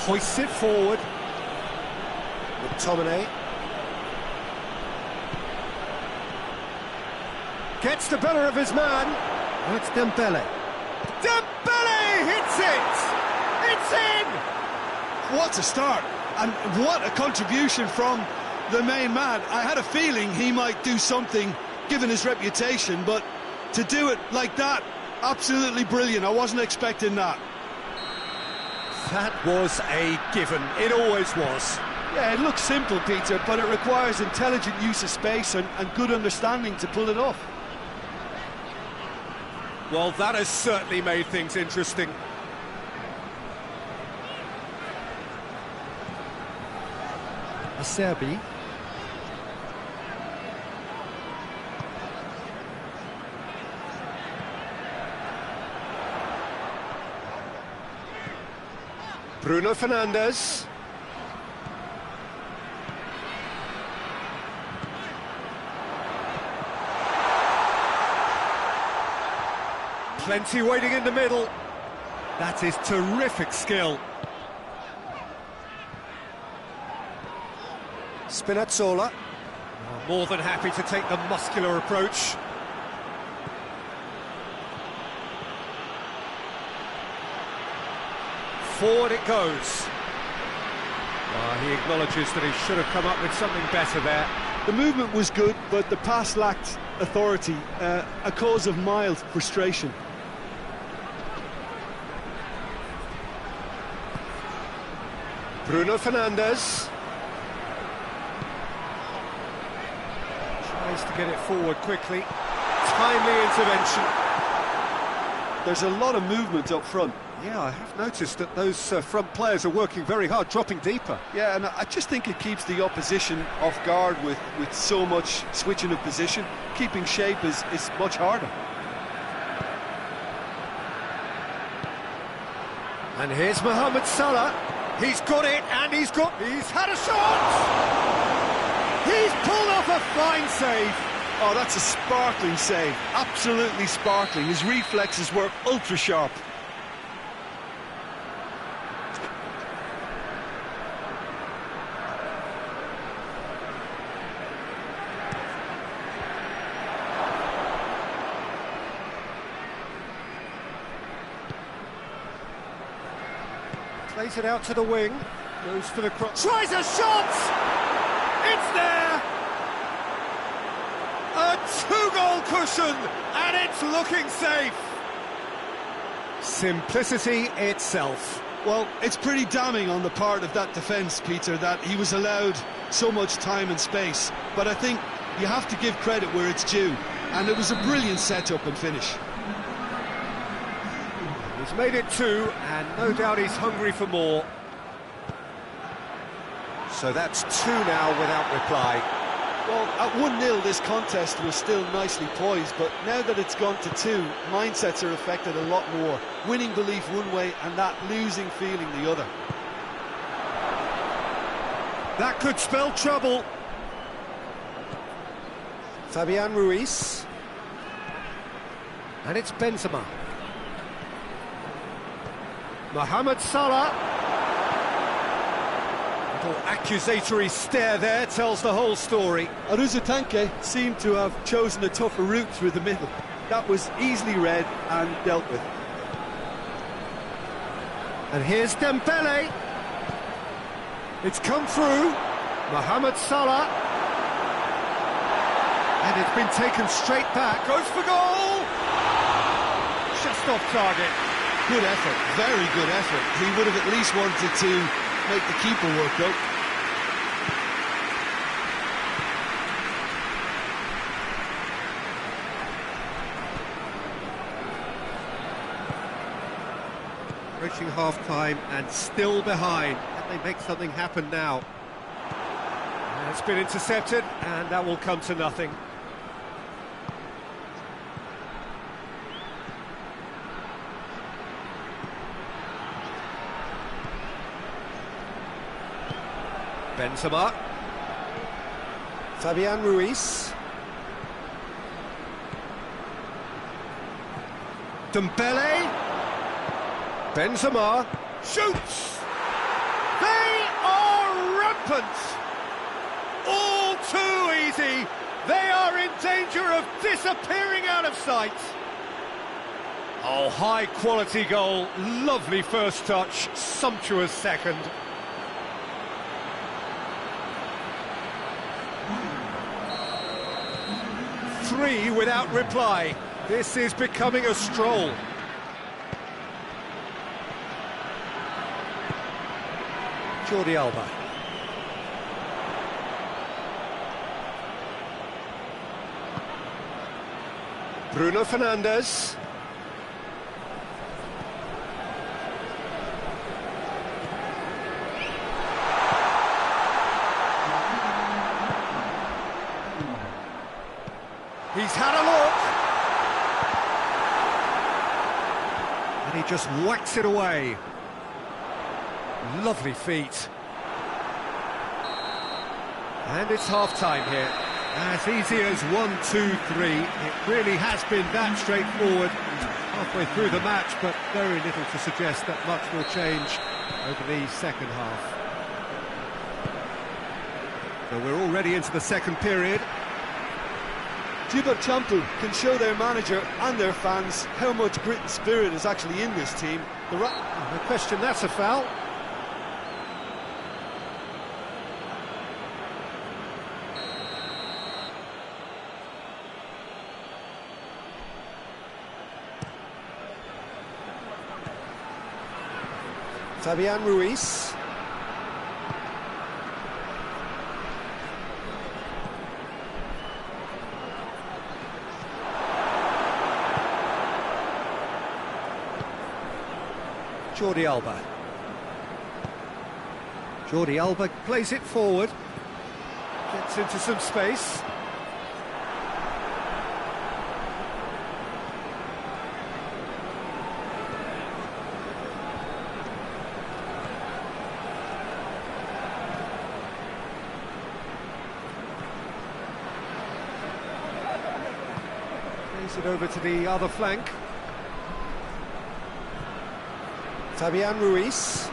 A: Hoists it forward. McTominay. Gets the better of his man. Oh, it's Dembele. Dembele hits it! It's in!
C: What a start, and what a contribution from the main man. I had a feeling he might do something, given his reputation, but to do it like that, absolutely brilliant. I wasn't expecting that.
A: That was a given. It always was.
C: Yeah, it looks simple, Peter, but it requires intelligent use of space and good understanding to pull it off.
A: Well, that has certainly made things interesting. Acerbi. Bruno Fernandes. Plenty waiting in the middle. That is terrific skill. Spinazzola. Oh, more than happy to take the muscular approach. Forward it goes. He acknowledges that he should have come up with something better there.
C: The movement was good, but the pass lacked authority, a cause of mild frustration.
A: Bruno Fernandes. Tries to get it forward quickly. Timely intervention.
C: There's a lot of movement up front.
A: Yeah, I have noticed that those front players are working very hard, dropping deeper.
C: Yeah, and I just think it keeps the opposition off guard with so much switching of position. Keeping shape is much harder.
A: And here's Mohamed Salah. He's got it, and he's had a shot! He's pulled off a fine save.
C: Oh, that's a sparkling save. Absolutely sparkling. His reflexes were ultra sharp.
A: Plays it out to the wing, goes for the cross, tries a shot! It's there! A two-goal cushion, and it's looking safe! Simplicity itself.
C: Well, it's pretty damning on the part of that defence, Peter, that he was allowed so much time and space. But I think you have to give credit where it's due, and it was a brilliant setup and finish.
A: He's made it two, and no doubt he's hungry for more. So that's two now without reply.
C: Well, at 1-0 this contest was still nicely poised, but now that it's gone to two, mindsets are affected a lot more. Winning belief one way and that losing feeling the other.
A: That could spell trouble. Fabian Ruiz. And it's Benzema. Mohamed Salah. Little accusatory stare there tells the whole story.
C: Aruzatanke seemed to have chosen a tougher route through the middle. That was easily read and dealt with.
A: And here's Dembele. It's come through. Mohamed Salah. And it's been taken straight back. Goes for goal! Just just off target.
B: Good effort, very good effort. He would have at least wanted to make the keeper work though.
A: Approaching half-time and still behind. Can they make something happen now? And it's been intercepted, and that will come to nothing. Benzema. Fabian Ruiz. Dembele. Benzema shoots! They are rampant! All too easy! They are in danger of disappearing out of sight! Oh, high-quality goal, lovely first touch, sumptuous second. Three without reply. This is becoming a stroll. Jordi Alba. Bruno Fernandes. He's had a look. And he just whacks it away. Lovely feet. And it's half-time here. As easy as 1, 2, 3. It really has been that straightforward. Halfway through the match, but very little to suggest that much will change over the second half. So we're already into the second period.
C: Gilbert Champu can show their manager and their fans how much grit and spirit is actually in this team.
A: No question, that's a foul. Fabian Ruiz. Jordi Alba. Jordi Alba plays it forward. Gets into some space. Plays it over to the other flank. Fabian Ruiz.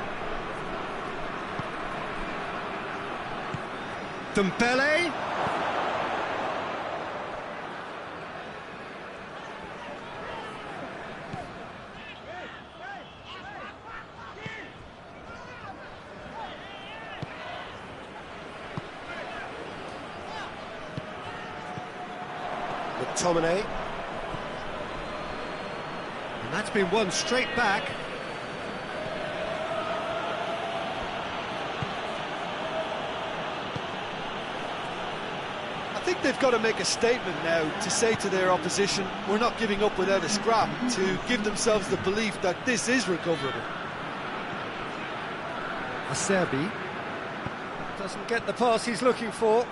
A: Dembele. McTominay. And that's been won straight back.
C: I think they've got to make a statement now to say to their opposition, we're not giving up without a scrap, to give themselves the belief that this is recoverable.
A: Acerbi doesn't get the pass he's looking for.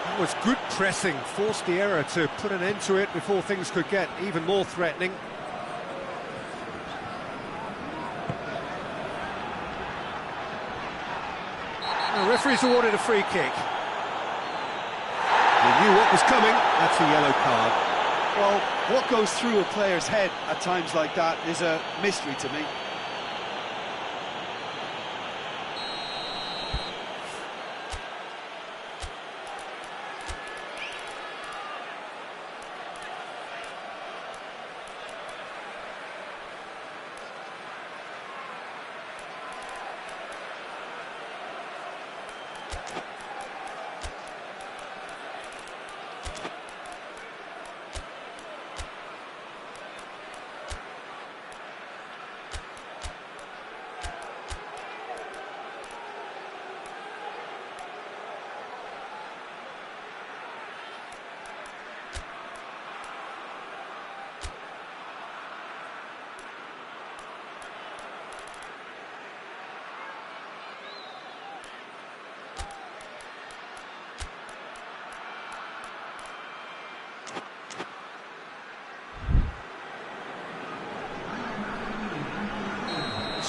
A: That was good pressing, forced the error to put an end to it before things could get even more threatening. The referee's awarded a free kick. He knew what was coming. That's a yellow card.
C: Well, what goes through a player's head at times like that is a mystery to me.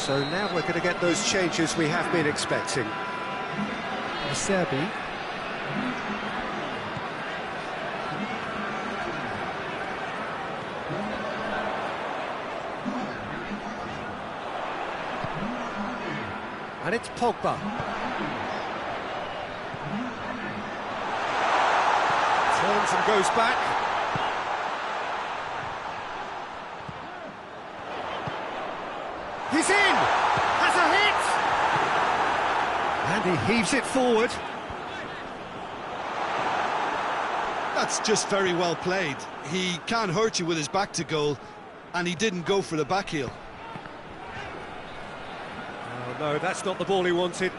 A: So now we're going to get those changes we have been expecting.
E: Serbi.
A: And it's Pogba. Turns and goes back. He's in! Has a hit! And he heaves it forward.
B: That's just very well played. He can't hurt you with his back to goal, and he didn't go for the back heel.
A: Oh no, that's not the ball he wanted.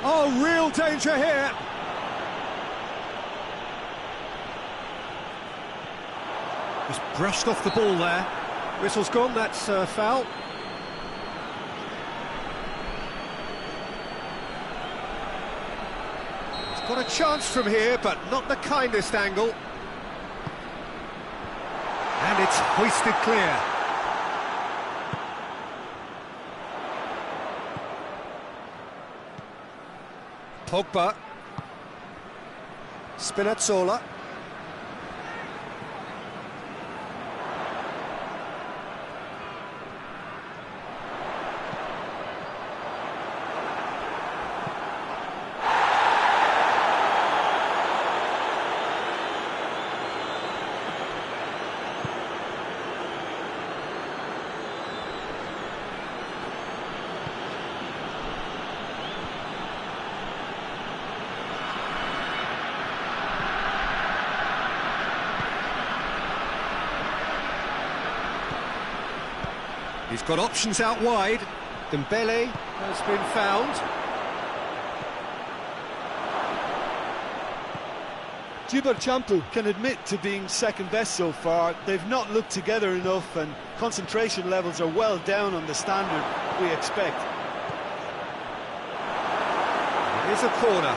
A: Oh, real danger here! Just brushed off the ball there. Whistle's gone, that's foul. He's got a chance from here, but not the kindest angle. And it's hoisted clear. Pogba. Spinazzola. He's got options out wide. Dembele has been found.
C: Champu can admit to being second best so far. They've not looked together enough, and concentration levels are well down on the standard we expect.
A: It is a corner.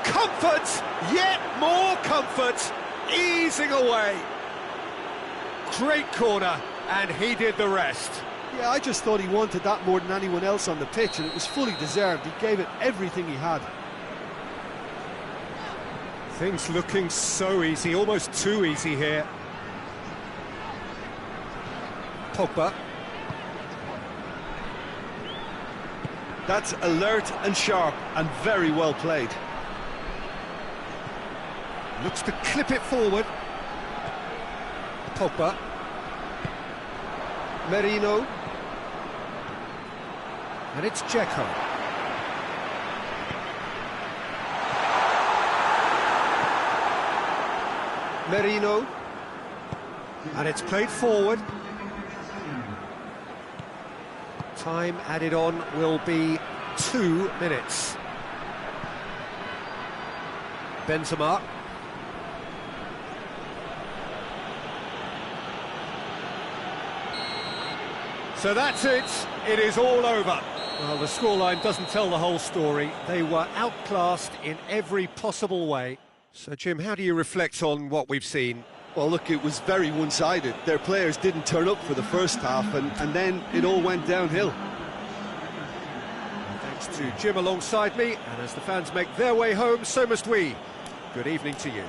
A: Comfort, yet more comfort, easing away. Great corner, and he did the rest.
C: Yeah, I just thought he wanted that more than anyone else on the pitch, and it was fully deserved. He gave it everything he had.
A: Things looking so easy, almost too easy here. Pogba.
C: That's alert and sharp and very well played.
A: Looks to clip it forward. Pogba. Merino. And it's Dzeko. Merino. And it's played forward. Time added on will be 2 minutes. Benzema. So that's it. It is all over. Well, the scoreline doesn't tell the whole story. They were outclassed in every possible way. So, Jim, how do you reflect on what we've seen?
C: Well, look, it was very one-sided. Their players didn't turn up for the first half, and then it all went downhill.
A: Thanks to Jim alongside me, and as the fans make their way home, so must we. Good evening to you.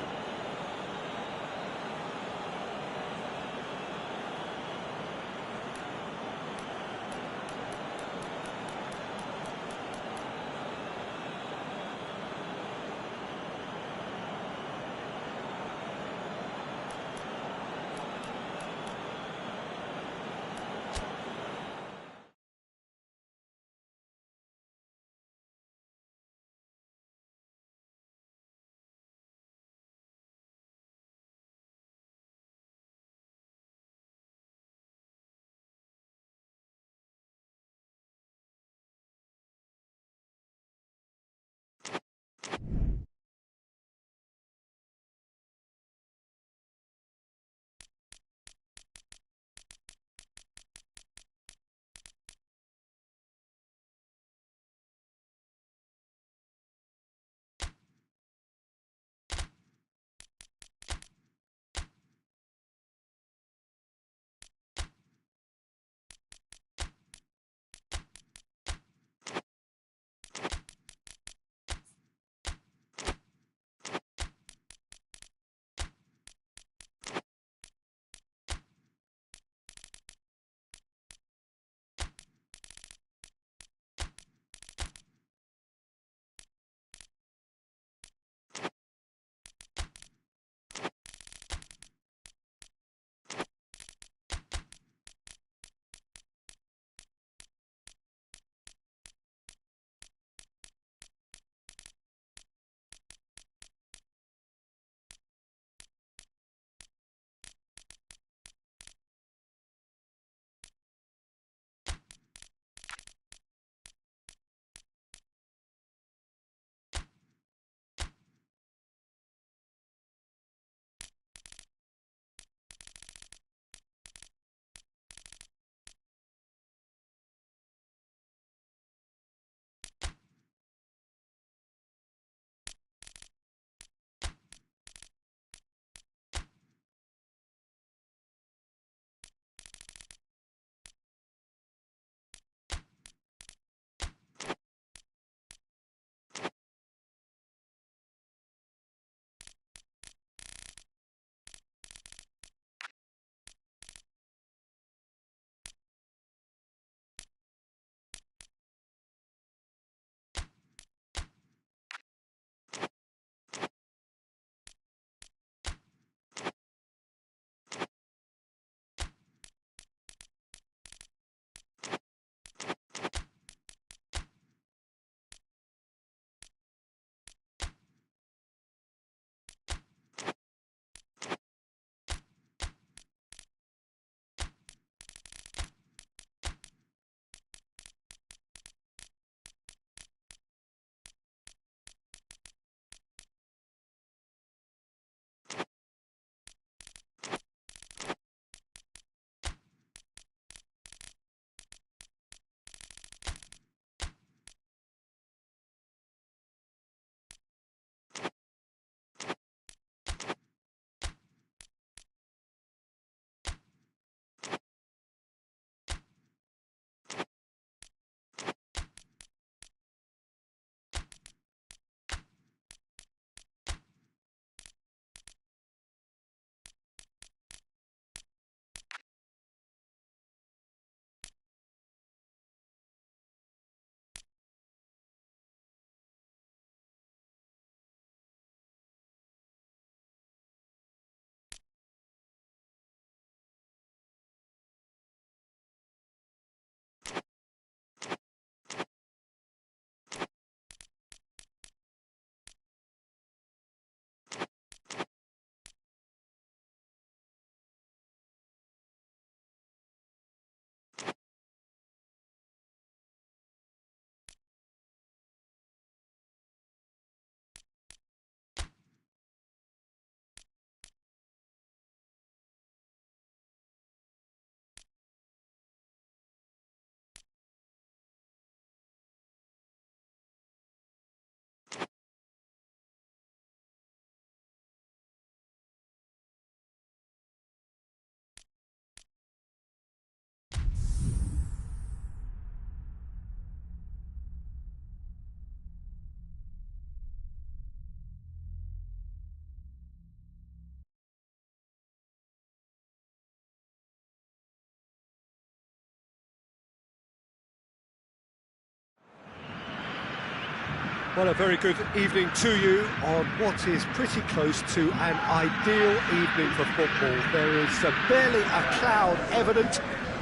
A: Well, a very good evening to you on what is pretty close to an ideal evening for football. There is barely a cloud evident.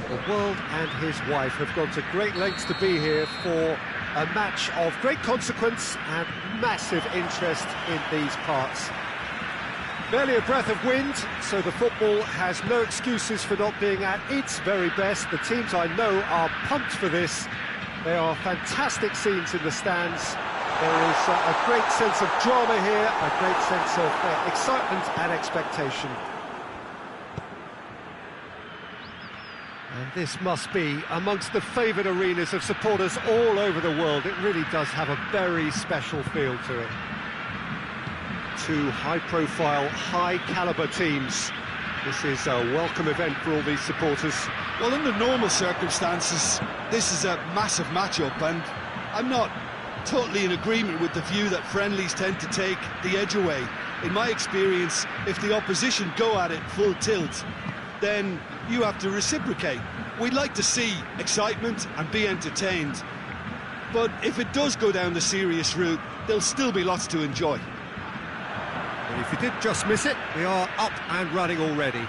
A: The world and his wife have gone to great lengths to be here for a match of great consequence and massive interest in these parts. Barely a breath of wind, so the football has no excuses for not being at its very best. The teams I know are pumped for this. There are fantastic scenes in the stands. There is a great sense of drama here, a great sense of excitement and expectation. And this must be amongst the favoured arenas of supporters all over the world. It really does have a very special feel to it. Two high-profile, high-caliber teams. This is a welcome event for all these supporters.
B: Well, under normal circumstances, this is a massive matchup, and I'm not totally in agreement with the view that friendlies tend to take the edge away. In my experience, if the opposition go at it full tilt, then you have to reciprocate. We'd like to see excitement and be entertained, but if it does go down the serious route, there'll still be lots to enjoy.
A: And if you did just miss it, we are up and running already.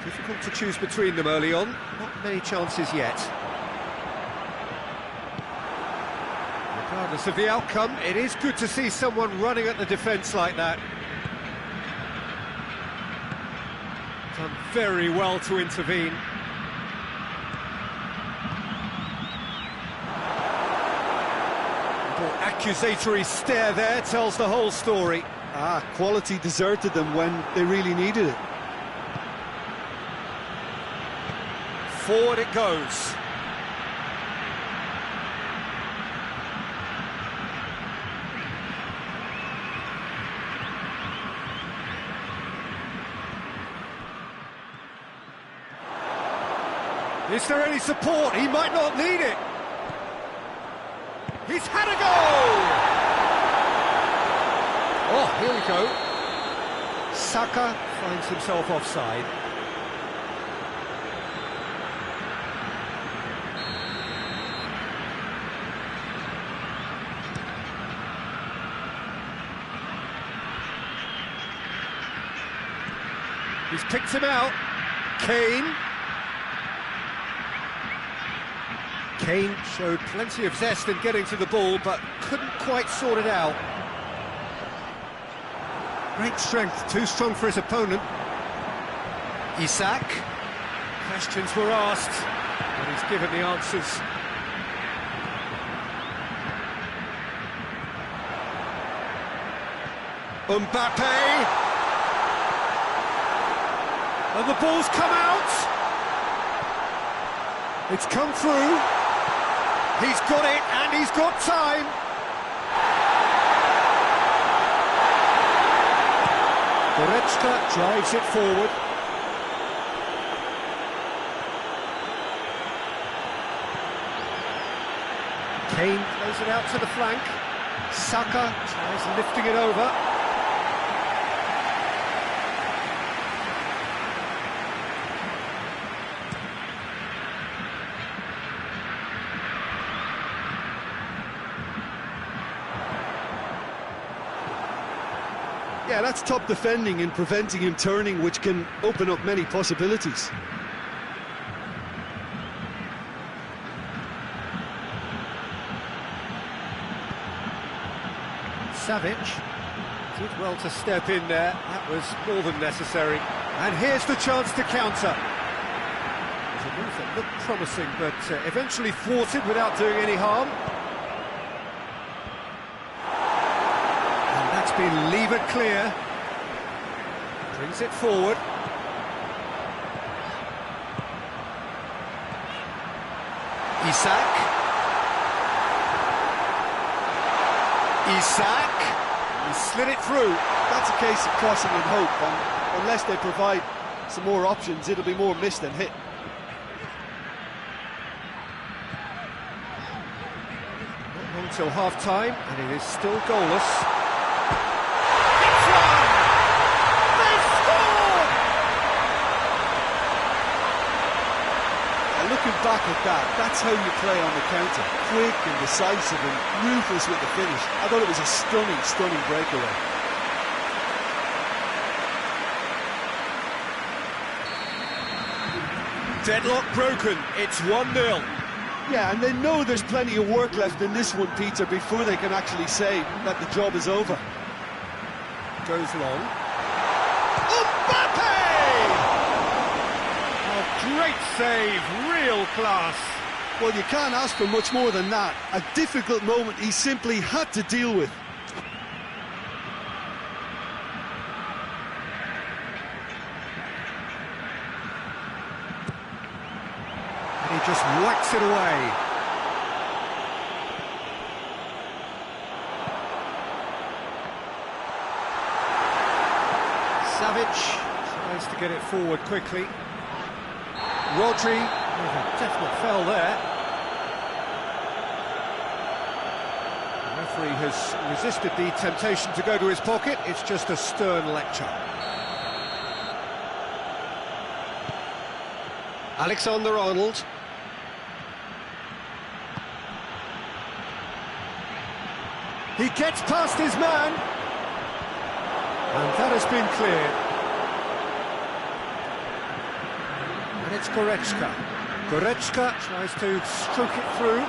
A: Difficult to choose between them early on. Not many chances yet. Regardless of the outcome, it is good to see someone running at the defence like that. Done very well to intervene. Little accusatory stare there tells the whole story.
C: Quality deserted them when they really needed it.
A: Forward it goes. Is there any support? He might not need it. He's had a goal! Oh, here we go. Saka finds himself offside. He's picked him out. Kane showed plenty of zest in getting to the ball, but couldn't quite sort it out. Great strength, too strong for his opponent. Isak. Questions were asked, and he's given the answers. Mbappe. And the ball's come out. It's come through. He's got it, and he's got time. Goretzka drives it forward. Kane plays it out to the flank. Saka tries lifting it over.
C: Yeah, that's top defending and preventing him turning, which can open up many possibilities.
A: Savic did well to step in there. That was more than necessary. And here's the chance to counter. It was a move that looked promising, but eventually thwarted without doing any harm. That's been levered clear. Brings it forward. Isak. He slid it through.
C: That's a case of crossing in hope, and unless they provide some more options, it'll be more miss than hit.
A: Not long till half-time, and it is still goalless.
C: looking back at that, that's how you play on the counter. Quick and decisive and ruthless with the finish. I thought it was a stunning, stunning breakaway.
A: Deadlock broken, it's 1-0.
C: Yeah, and they know there's plenty of work left in this one, Peter, before they can actually say that the job is over.
A: Goes long. Mbappe! A great save, real class.
C: Well, you can't ask for much more than that. A difficult moment he simply had to deal with.
A: And he just whacks it away. Savic tries to get it forward quickly. Rodri, with a definite foul there. The referee has resisted the temptation to go to his pocket. It's just a stern lecture. Alexander-Arnold. He gets past his man. And that has been cleared. And it's Goretzka. Goretzka tries to stroke it through.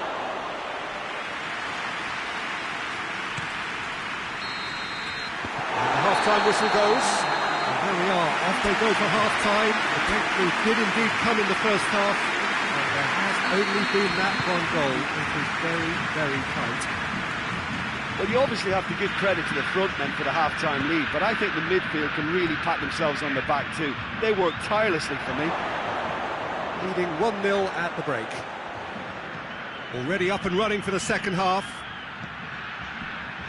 A: And the half-time whistle goes. And there we are, off they go for half-time. The breakthrough did indeed come in the first half. And there has only been that one goal. It was very, very tight.
D: Well, you obviously have to give credit to the front men for the half-time lead, but I think the midfield can really pat themselves on the back too. They worked tirelessly for me.
A: Leading 1-0 at the break. Already up and running for the second half.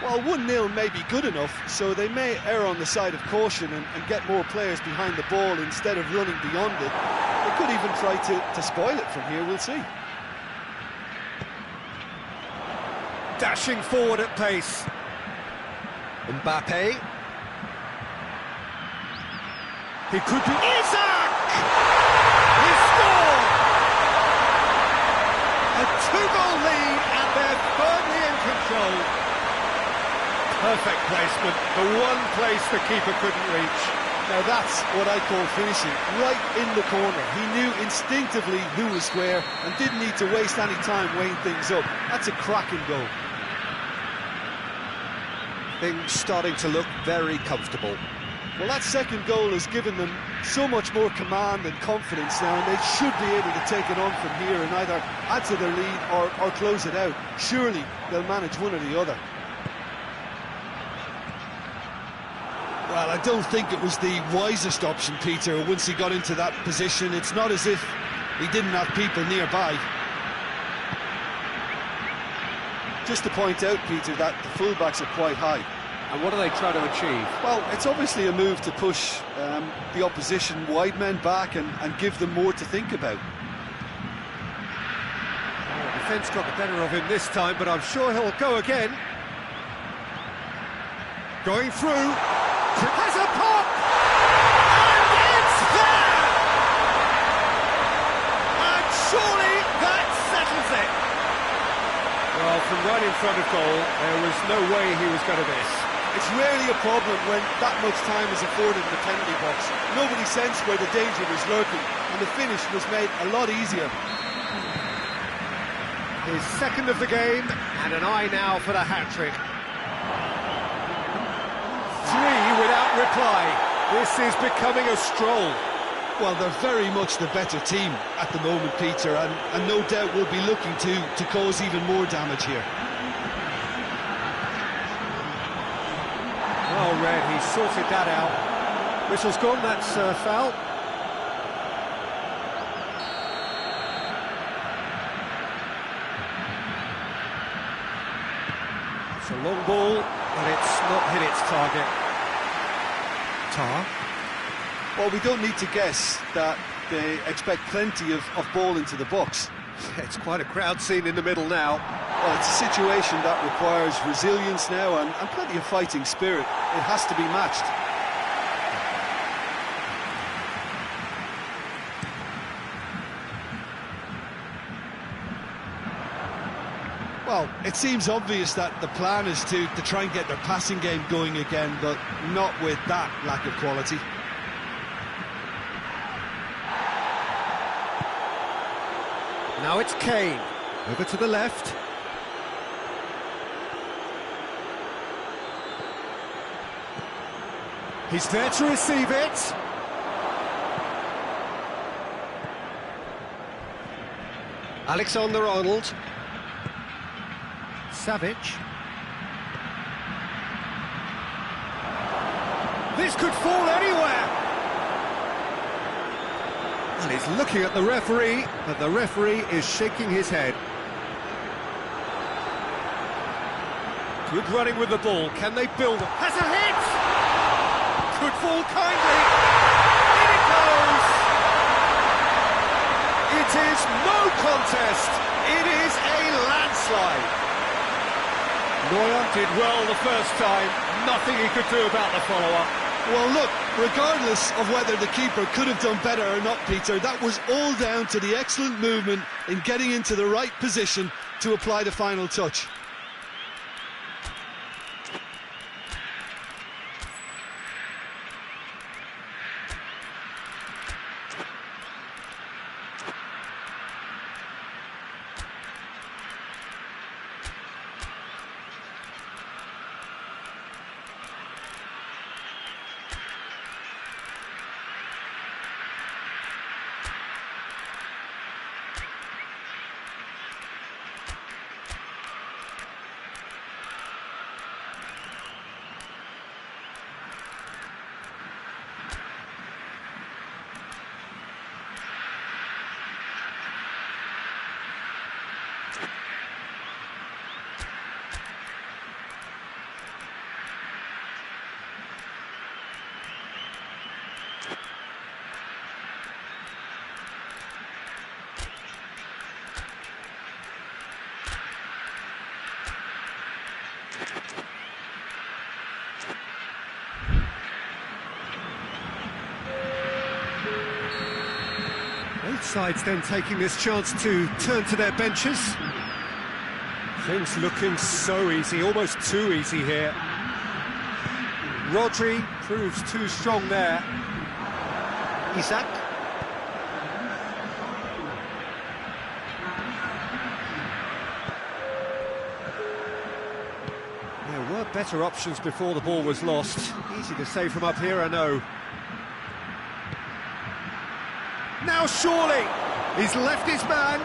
C: Well, 1-0 may be good enough, so they may err on the side of caution and get more players behind the ball instead of running beyond it. They could even try to spoil it from here, we'll see.
A: Dashing forward at pace. Mbappe. He could be... Isaac! He scored! A 2-goal lead and they're firmly in control. Perfect placement, the one place the keeper couldn't reach.
C: Now that's what I call finishing, right in the corner. He knew instinctively who was square and didn't need to waste any time weighing things up. That's a cracking goal.
A: Things starting to look very comfortable.
C: Well, that second goal has given them so much more command and confidence now, and they should be able to take it on from here and either add to their lead or close it out. Surely they'll manage one or the other. Well, I don't think it was the wisest option, Peter, once he got into that position. It's not as if he didn't have people nearby. Just to point out, Peter, that the fullbacks are quite high.
A: And what do they try to achieve?
C: Well, it's obviously a move to push the opposition wide men back and give them more to think about.
A: Oh, defence got the better of him this time, but I'm sure he'll go again. Going through. Has a pop! And it's there! And surely that settles it. Well, from right in front of goal, there was no way he was going to miss.
C: It's rarely a problem when that much time is afforded in the penalty box. Nobody sensed where the danger was lurking, and the finish was made a lot easier.
A: His second of the game, and an eye now for the hat-trick. 3 without reply. This is becoming a stroll.
C: Well, they're very much the better team at the moment, Peter, and no doubt will be looking to cause even more damage here.
A: Well read, he sorted that out. Whistle's gone, that's foul. It's a long ball, but it's not hit its target. Tar.
C: Well, we don't need to guess that they expect plenty of ball into the box.
A: It's quite a crowd scene in the middle now.
C: Well, it's a situation that requires resilience now and plenty of fighting spirit. It has to be matched.
B: Well, it seems obvious that the plan is to try and get their passing game going again, but not with that lack of quality.
A: Now it's Kane, over to the left. He's there to receive it. Alexander-Arnold. Savic. This could fall anywhere. And he's looking at the referee, but the referee is shaking his head. Good running with the ball. Can they build? Has a hit! Could fall kindly. In it goes! It is no contest. It is a landslide. Neuer did well the first time. Nothing he could do about the follow-up.
B: Well, look, regardless of whether the keeper could have done better or not, Peter, that was all down to the excellent movement in getting into the right position to apply the final touch.
A: Both sides then taking this chance to turn to their benches. Things looking so easy, almost too easy here. Rodri proves too strong there. Isaac. There were better options before the ball was lost. Easy to say from up here, I know. Now surely, he's left his man.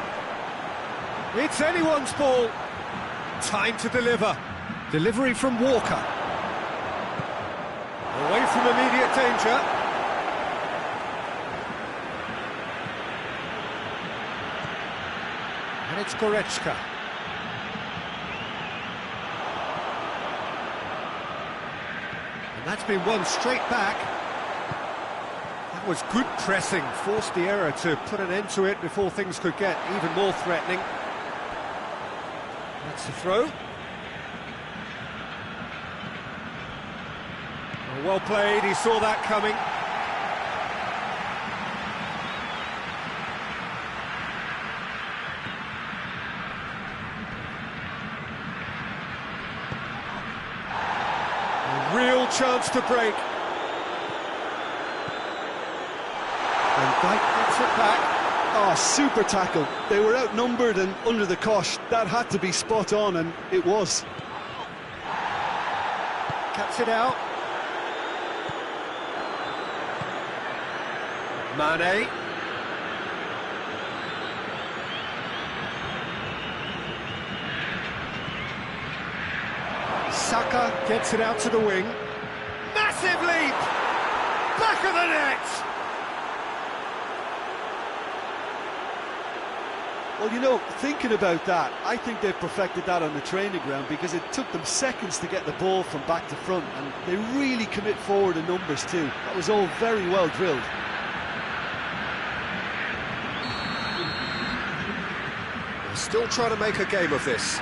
A: It's anyone's ball. Time to deliver. Delivery from Walker. Away from immediate danger. And it's Goretzka. And that's been won straight back. That was good pressing, forced the error to put an end to it before things could get even more threatening. That's the throw. Oh, well played, he saw that coming. A real chance to break. And Dyke gets it back.
B: Oh, super tackle. They were outnumbered and under the cosh. That had to be spot on, and it was.
A: Cuts it out. Mane. Saka gets it out to the wing. Massive leap! Back of the net!
C: Well, you know, thinking about that, I think they've perfected that on the training ground because it took them seconds to get the ball from back to front, and they really commit forward in numbers too. That was all very well drilled.
A: They're still trying to make a game of this.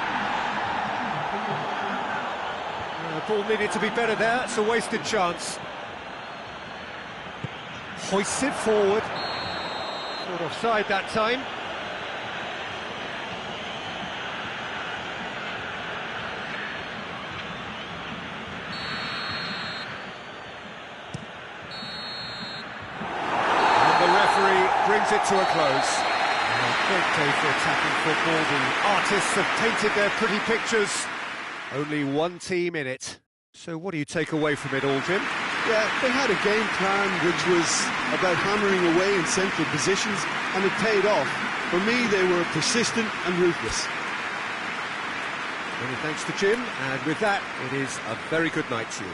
A: The ball needed to be better there, it's a wasted chance. Hoists it forward. Sort of offside that time. it to a close. A great day for attacking football. The artists have painted their pretty pictures. Only one team in it. So what do you take away from it all, Jim?
B: Yeah, they had a game plan which was about hammering away in central positions, and it paid off. For me, they were persistent and ruthless.
A: Many thanks to Jim, and with that, it is a very good night to you.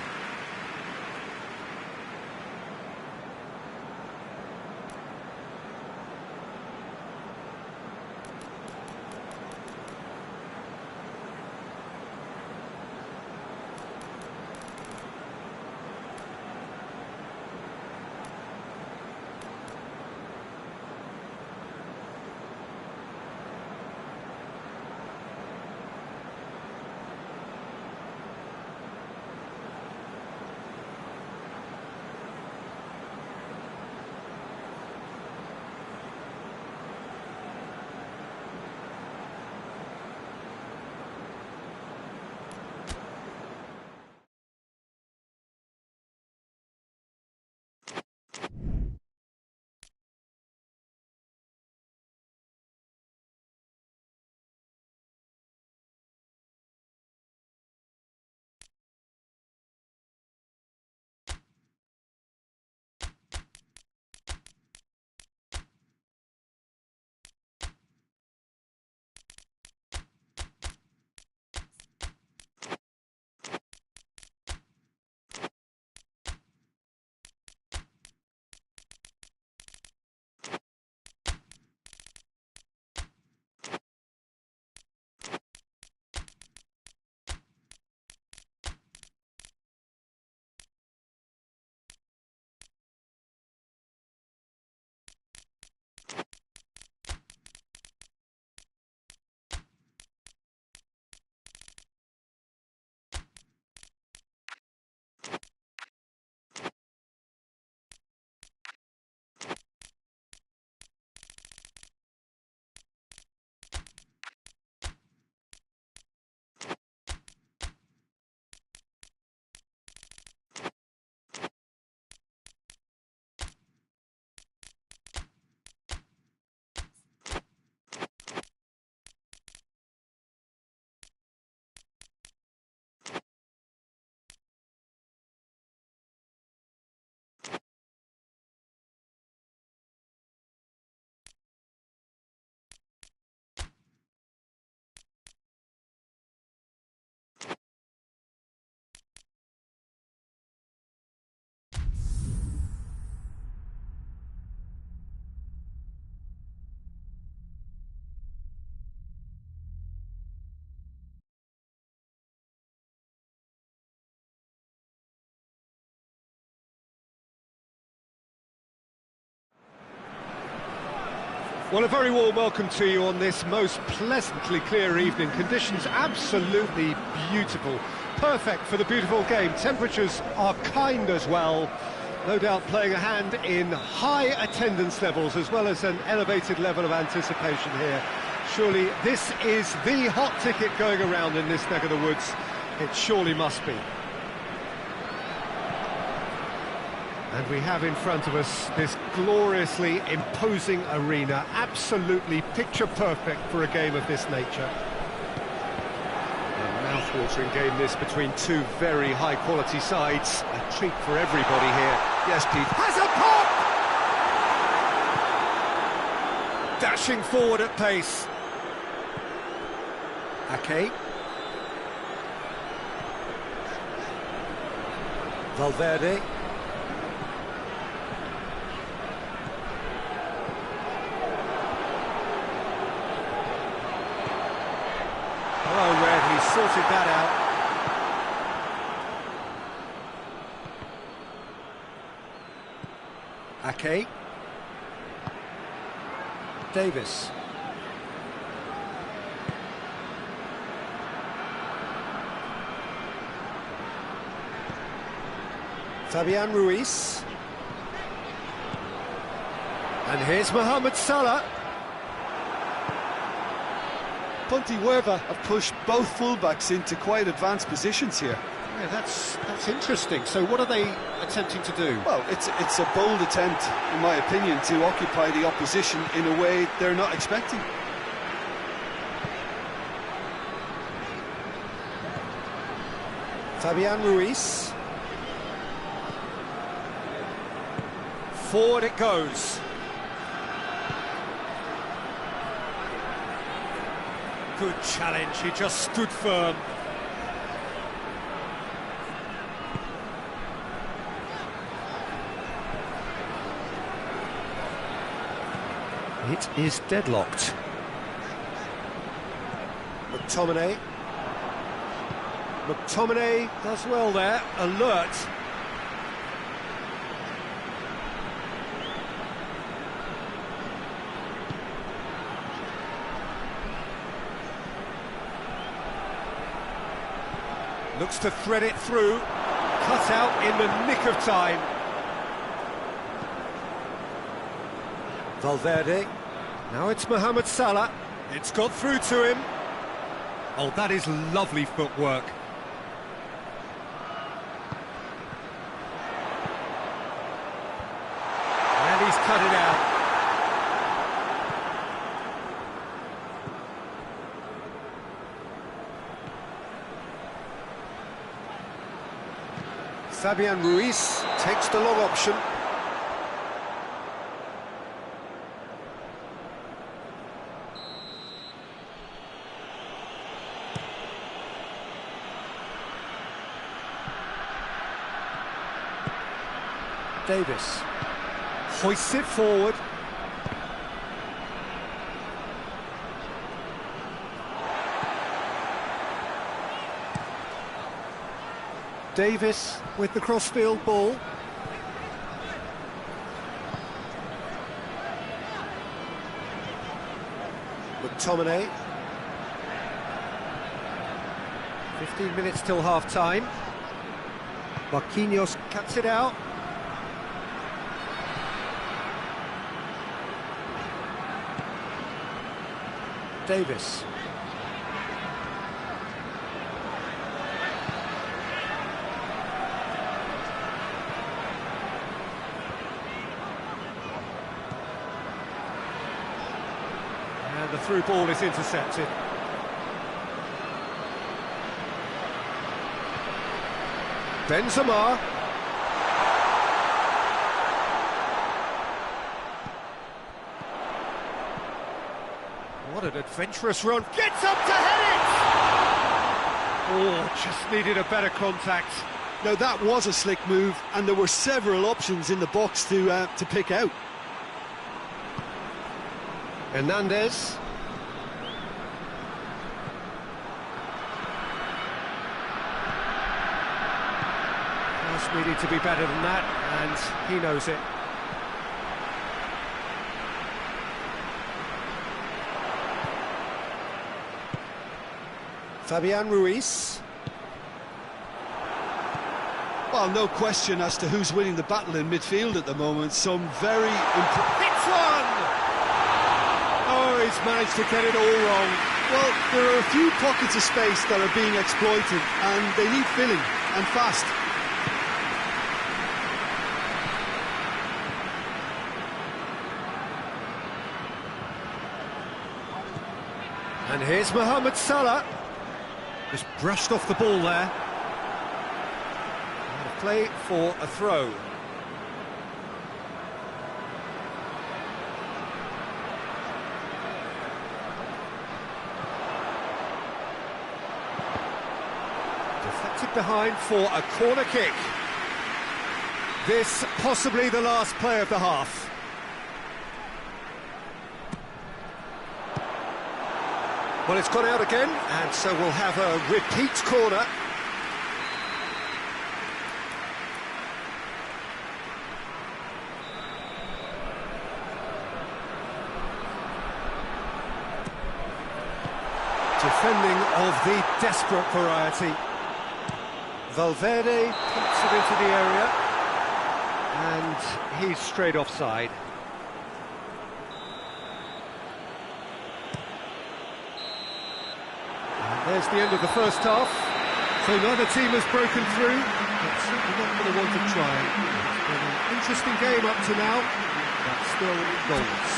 A: Well, a very warm welcome to you on this most pleasantly clear evening. Conditions absolutely beautiful. Perfect for the beautiful game. Temperatures are kind as well. No doubt playing a hand in high attendance levels as well as an elevated level of anticipation here. Surely this is the hot ticket going around in this neck of the woods. It surely must be. And we have in front of us this gloriously imposing arena, absolutely picture-perfect for a game of this nature. A mouth-watering game this between two very high-quality sides. A treat for everybody here.
B: Yes, Pete.
A: Has a pop! Dashing forward at pace. Ake. Valverde. Oh, Red, he sorted that out. Ake. Davis. Fabian Ruiz. And here's Mohamed Salah.
C: Ponte Huerva have pushed both fullbacks into quite advanced positions here.
A: Yeah, that's interesting. So what are they attempting to do?
C: Well, it's a bold attempt, in my opinion, to occupy the opposition in a way they're not expecting.
A: Fabian Ruiz. Forward it goes. Good challenge, he just stood firm. It is deadlocked. McTominay. McTominay does well there, alert. Looks to thread it through, cut out in the nick of time. Valverde, now it's Mohamed Salah, it's got through to him. Oh, that is lovely footwork. And he's cut it out. Fabian Ruiz takes the long option. Davis hoists it forward. Davis with the crossfield ball. McTominay. 15 minutes till half-time. Marquinhos cuts it out. Davis. And the through ball is intercepted. Benzema. What an adventurous run. Gets up to head it! Oh, just needed a better contact.
C: Now that was a slick move, and there were several options in the box to pick out.
A: Hernandez. Just needed to be better than that, and he knows it. Fabian Ruiz.
C: Well, no question as to who's winning the battle in midfield at the moment. Some very...
A: Hits one! Oh, he's managed to get it all wrong.
C: Well, there are a few pockets of space that are being exploited, and they need filling, and fast.
A: And here's Mohamed Salah. Just brushed off the ball there. And a play for a throw. Deflected behind for a corner kick. This possibly the last play of the half. Well, it's gone out again, and so we'll have a repeat corner. Defending of the desperate variety. Valverde puts it into the area, and he's straight offside. There's the end of the first half. So neither team has broken through, but certainly not for the want of trying. It's been an interesting game up to now, but still goals.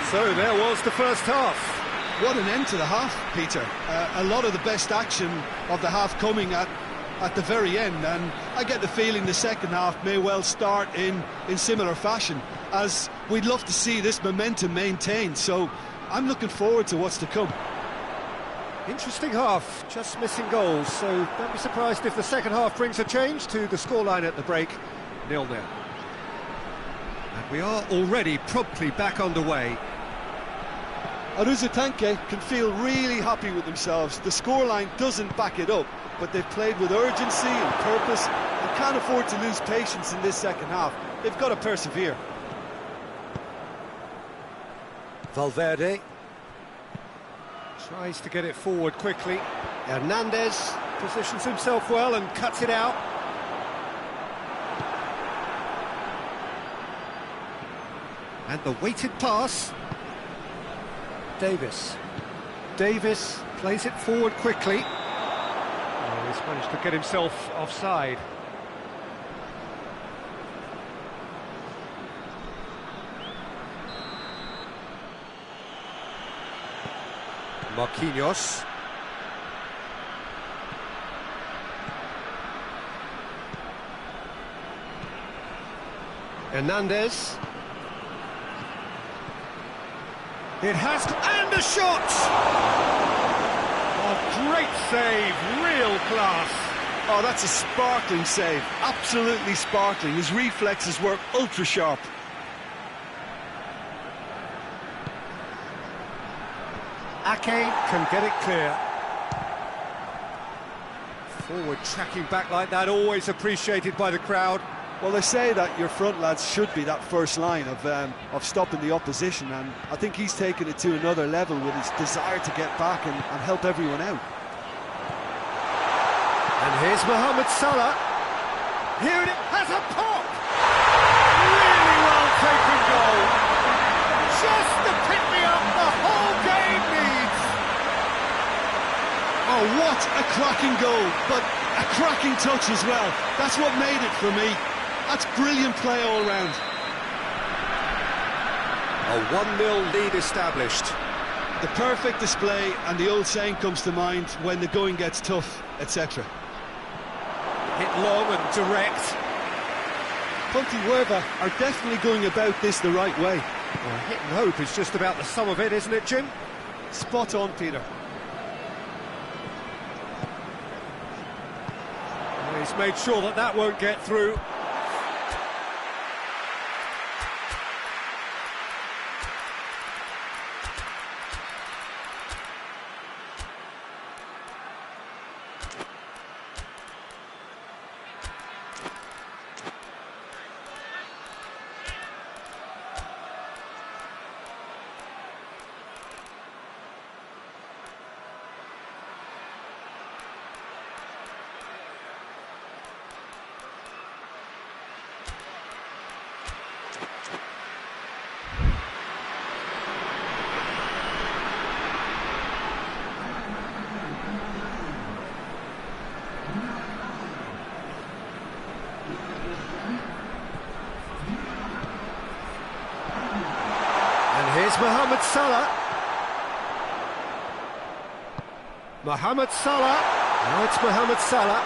A: So there was the first half.
B: What an end to the half, Peter. A lot of the best action of the half coming at the very end, and I get the feeling the second half may well start in similar fashion, as we'd love to see this momentum maintained, so I'm looking forward to what's to come.
A: Interesting half, just missing goals, so don't be surprised if the second half brings a change to the scoreline at the break, 0-0. And we are already promptly back underway.
C: Aruzutanke can feel really happy with themselves. The scoreline doesn't back it up, but they've played with urgency and purpose and can't afford to lose patience in this second half. They've got to persevere.
A: Valverde tries to get it forward quickly. Hernandez positions himself well and cuts it out. And the weighted pass. Davis plays it forward quickly. Oh, he's managed to get himself offside. Marquinhos. Hernandez. It has, and a shot! Oh, great save, real class.
C: Oh, that's a sparkling save, absolutely sparkling. His reflexes were ultra sharp.
A: Ake can get it clear. Forward tracking back like that, always appreciated by the crowd.
C: Well, they say that your front lads should be that first line of stopping the opposition, and I think he's taken it to another level with his desire to get back and help everyone out.
A: And here's Mohamed Salah. Here it has a pop! Really well taken goal. Just the pick-me-up the whole game needs.
B: Oh, what a cracking goal, but a cracking touch as well. That's what made it for me. That's brilliant play all round.
A: A 1-0 lead established.
B: The perfect display, and the old saying comes to mind, when the going gets tough, etc.
A: Hit long and direct.
C: Pontevedra are definitely going about this the right way.
A: Well, hit and hope is just about the sum of it, isn't it, Jim?
C: Spot on, Peter.
A: Well, he's made sure that that won't get through. Here's Mohamed Salah. Mohamed Salah. Now it's Mohamed Salah.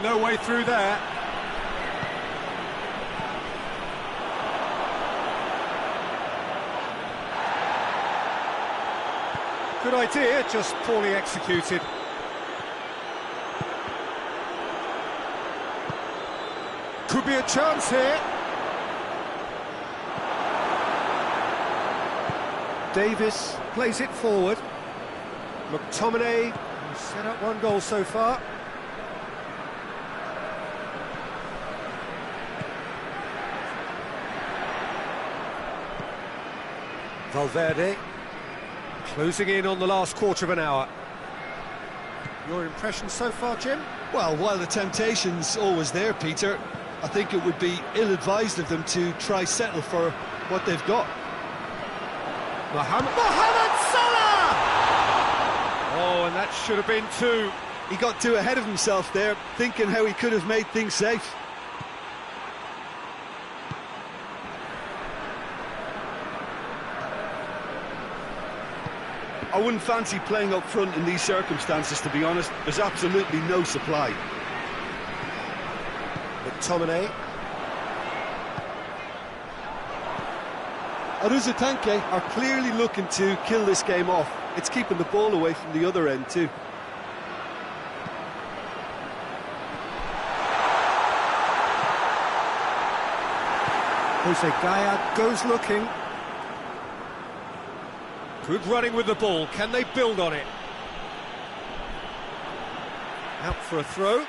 A: No way through there. Good idea, just poorly executed. Could be a chance here. Davis plays it forward. McTominay has set up one goal so far. Valverde closing in on the last quarter of an hour. Your impressions so far, Jim?
B: Well, while the temptation's always there, Peter,
C: I think it would be ill-advised of them to try settle for what they've got.
A: Mohamed Salah! Oh, and that should have been two.
C: He got too ahead of himself there, thinking how he could have made things safe. I wouldn't fancy playing up front in these circumstances, to be honest. There's absolutely no supply.
A: McTominay.
C: Aruzatanke are clearly looking to kill this game off. It's keeping the ball away from the other end too.
A: Jose Gaya goes looking. Good running with the ball. Can they build on it? Out for a throw.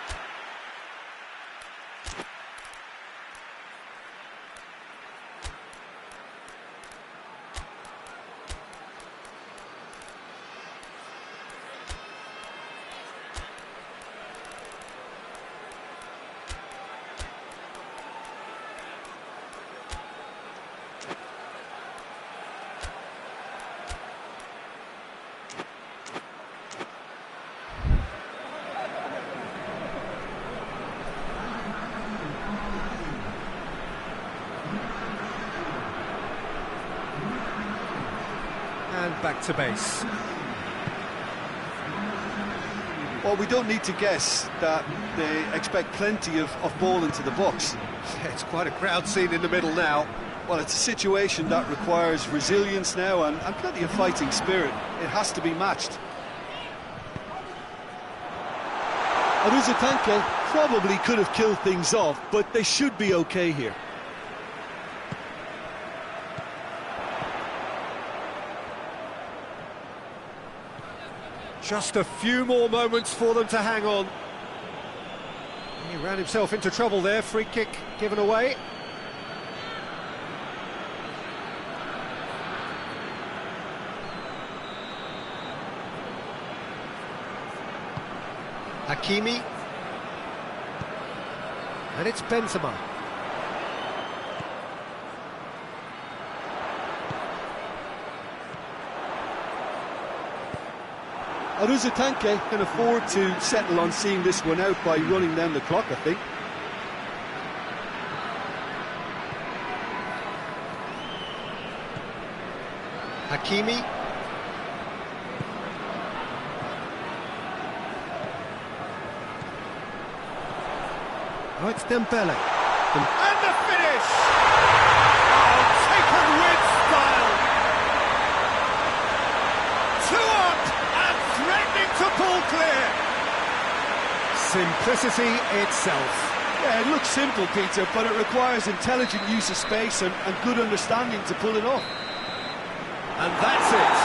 A: And back to base.
C: Well, we don't need to guess that they expect plenty of ball into the box.
A: It's quite a crowd scene in the middle now.
C: Well, it's a situation that requires resilience now and plenty of fighting spirit. It has to be matched. Aruzatanke probably could have killed things off, but they should be okay here.
A: Just a few more moments for them to hang on. He ran himself into trouble there. Free kick given away. Hakimi. And it's Benzema.
C: Aruzatanke can afford to settle on seeing this one out by running down the clock, I think.
A: Hakimi. Oh, it's Dembele. And the finish! Oh, taken with style! 2 up and threatening to pull clear! Simplicity itself.
C: Yeah, it looks simple, Peter, but it requires intelligent use of space and good understanding to pull it off.
A: And that's it.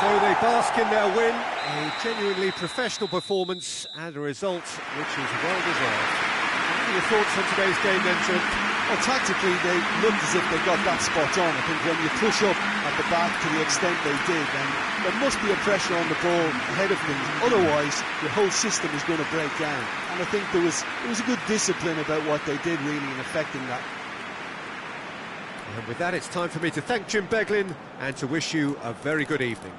A: So they bask in their win, a genuinely professional performance and a result which is well deserved. What are your thoughts on today's game then, Jim?
C: Well, tactically, they looked as if they got that spot on. I think when you push up at the back to the extent they did, then there must be a pressure on the ball ahead of things. Otherwise, your whole system is going to break down. And I think there was a good discipline about what they did, really, in affecting that.
A: And with that, it's time for me to thank Jim Beglin and to wish you a very good evening.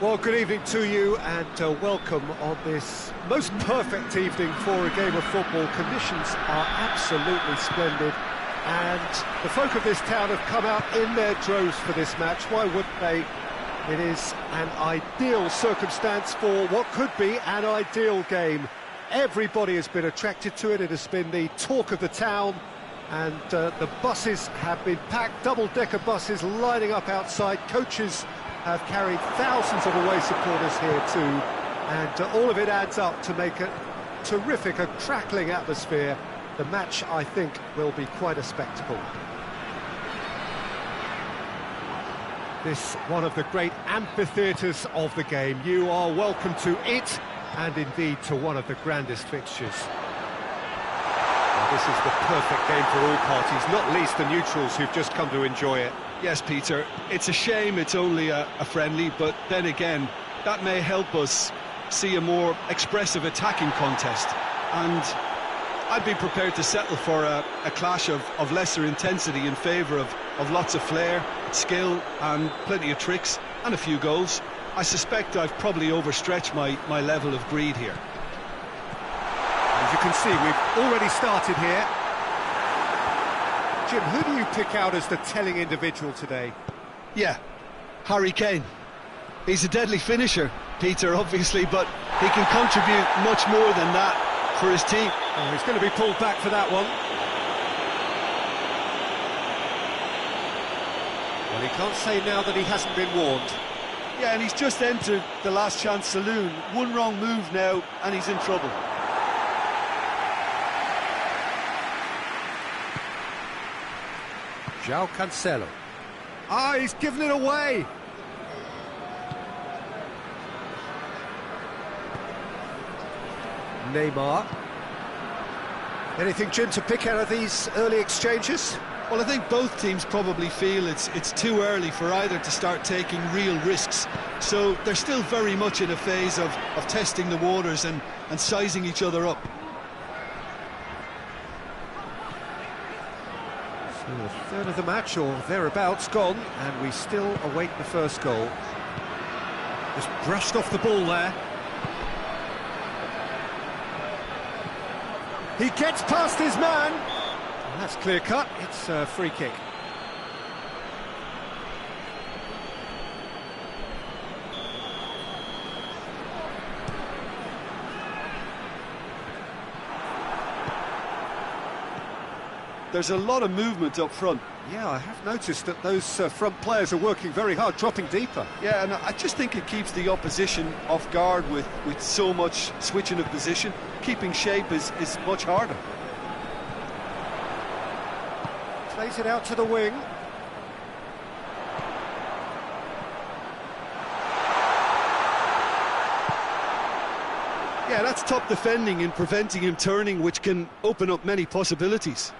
A: Well, good evening to you and welcome on this most perfect evening for a game of football. Conditions are absolutely splendid and the folk of this town have come out in their droves for this match. Why wouldn't they? It is an ideal circumstance for what could be an ideal game. Everybody has been attracted to it. It has been the talk of the town and the buses have been packed, double-decker buses lining up outside. Coaches have carried thousands of away supporters here too, and all of it adds up to make a terrific, a crackling atmosphere. The match, I think, will be quite a spectacle. This one of the great amphitheatres of the game. You are welcome to it, and indeed to one of the grandest fixtures. Well, this is the perfect game for all parties, not least the neutrals who've just come to enjoy it.
B: Yes, Peter, it's a shame it's only a friendly, but then again, that may help us see a more expressive attacking contest. And I'd be prepared to settle for a clash of lesser intensity in favour of lots of flair, skill and plenty of tricks and a few goals. I suspect I've probably overstretched my level of greed here.
A: As you can see, we've already started here. Jim, who do you pick out as the telling individual today?
B: Yeah, Harry Kane. He's a deadly finisher, Peter, obviously, but he can contribute much more than that for his team.
A: Oh, he's going to be pulled back for that one. Well, he can't say now that he hasn't been warned.
C: Yeah, and he's just entered the last chance saloon. One wrong move now, and he's in trouble.
A: João Cancelo. Ah, he's given it away. Neymar. Anything, Jim, to pick out of these early exchanges?
B: Well, I think both teams probably feel it's too early for either to start taking real risks. So they're still very much in a phase of testing the waters and sizing each other up.
A: So a third of the match, or thereabouts, gone, and we still await the first goal. Just brushed off the ball there. He gets past his man. And that's clear cut. It's a free kick.
C: There's a lot of movement up front.
A: Yeah, I have noticed that those front players are working very hard, dropping deeper.
C: Yeah, and I just think it keeps the opposition off guard with so much switching of position. Keeping shape is much harder.
A: Plays it out to the wing.
B: Yeah, that's top defending in preventing him turning, which can open up many possibilities.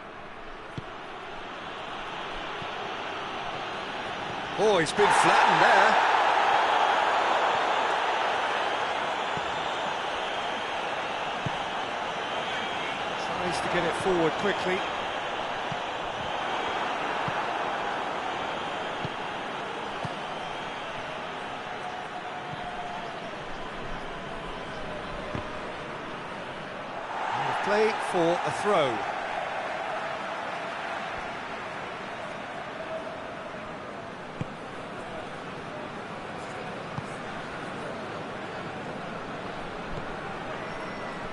A: Oh, he's been flattened there. Tries to get it forward quickly. And play for a throw.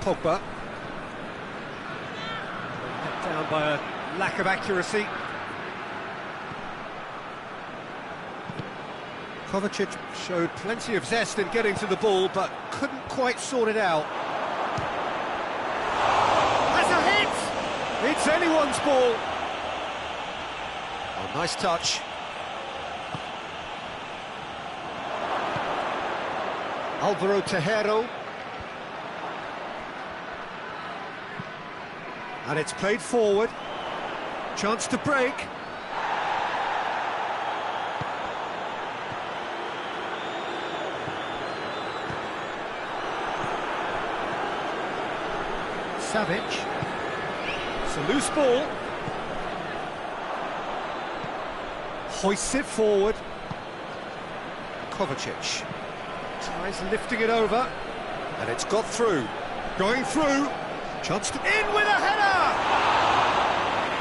A: Pogba. Let down by a lack of accuracy. Kovacic showed plenty of zest in getting to the ball, but couldn't quite sort it out. That's a hit! It's anyone's ball. Oh, nice touch. Alvaro Tejero. And it's played forward. Chance to break. Savic. It's a loose ball. Hoists it forward. Kovacic. Tries lifting it over, and it's got through. Going through, chance to... In with a header!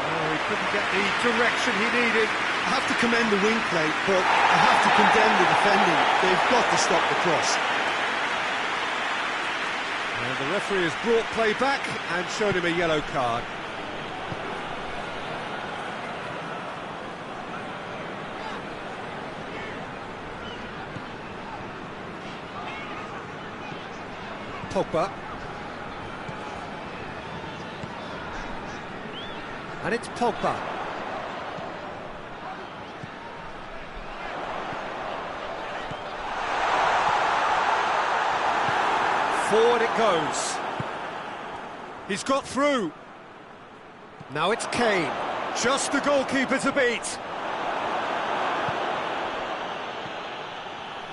A: Oh, he couldn't get the direction he needed.
C: I have to commend the wing play, but I have to condemn the defending. They've got to stop the cross.
A: And the referee has brought play back and shown him a yellow card. Pogba. And it's Pogba. Forward it goes. He's got through. Now it's Kane. Just the goalkeeper to beat.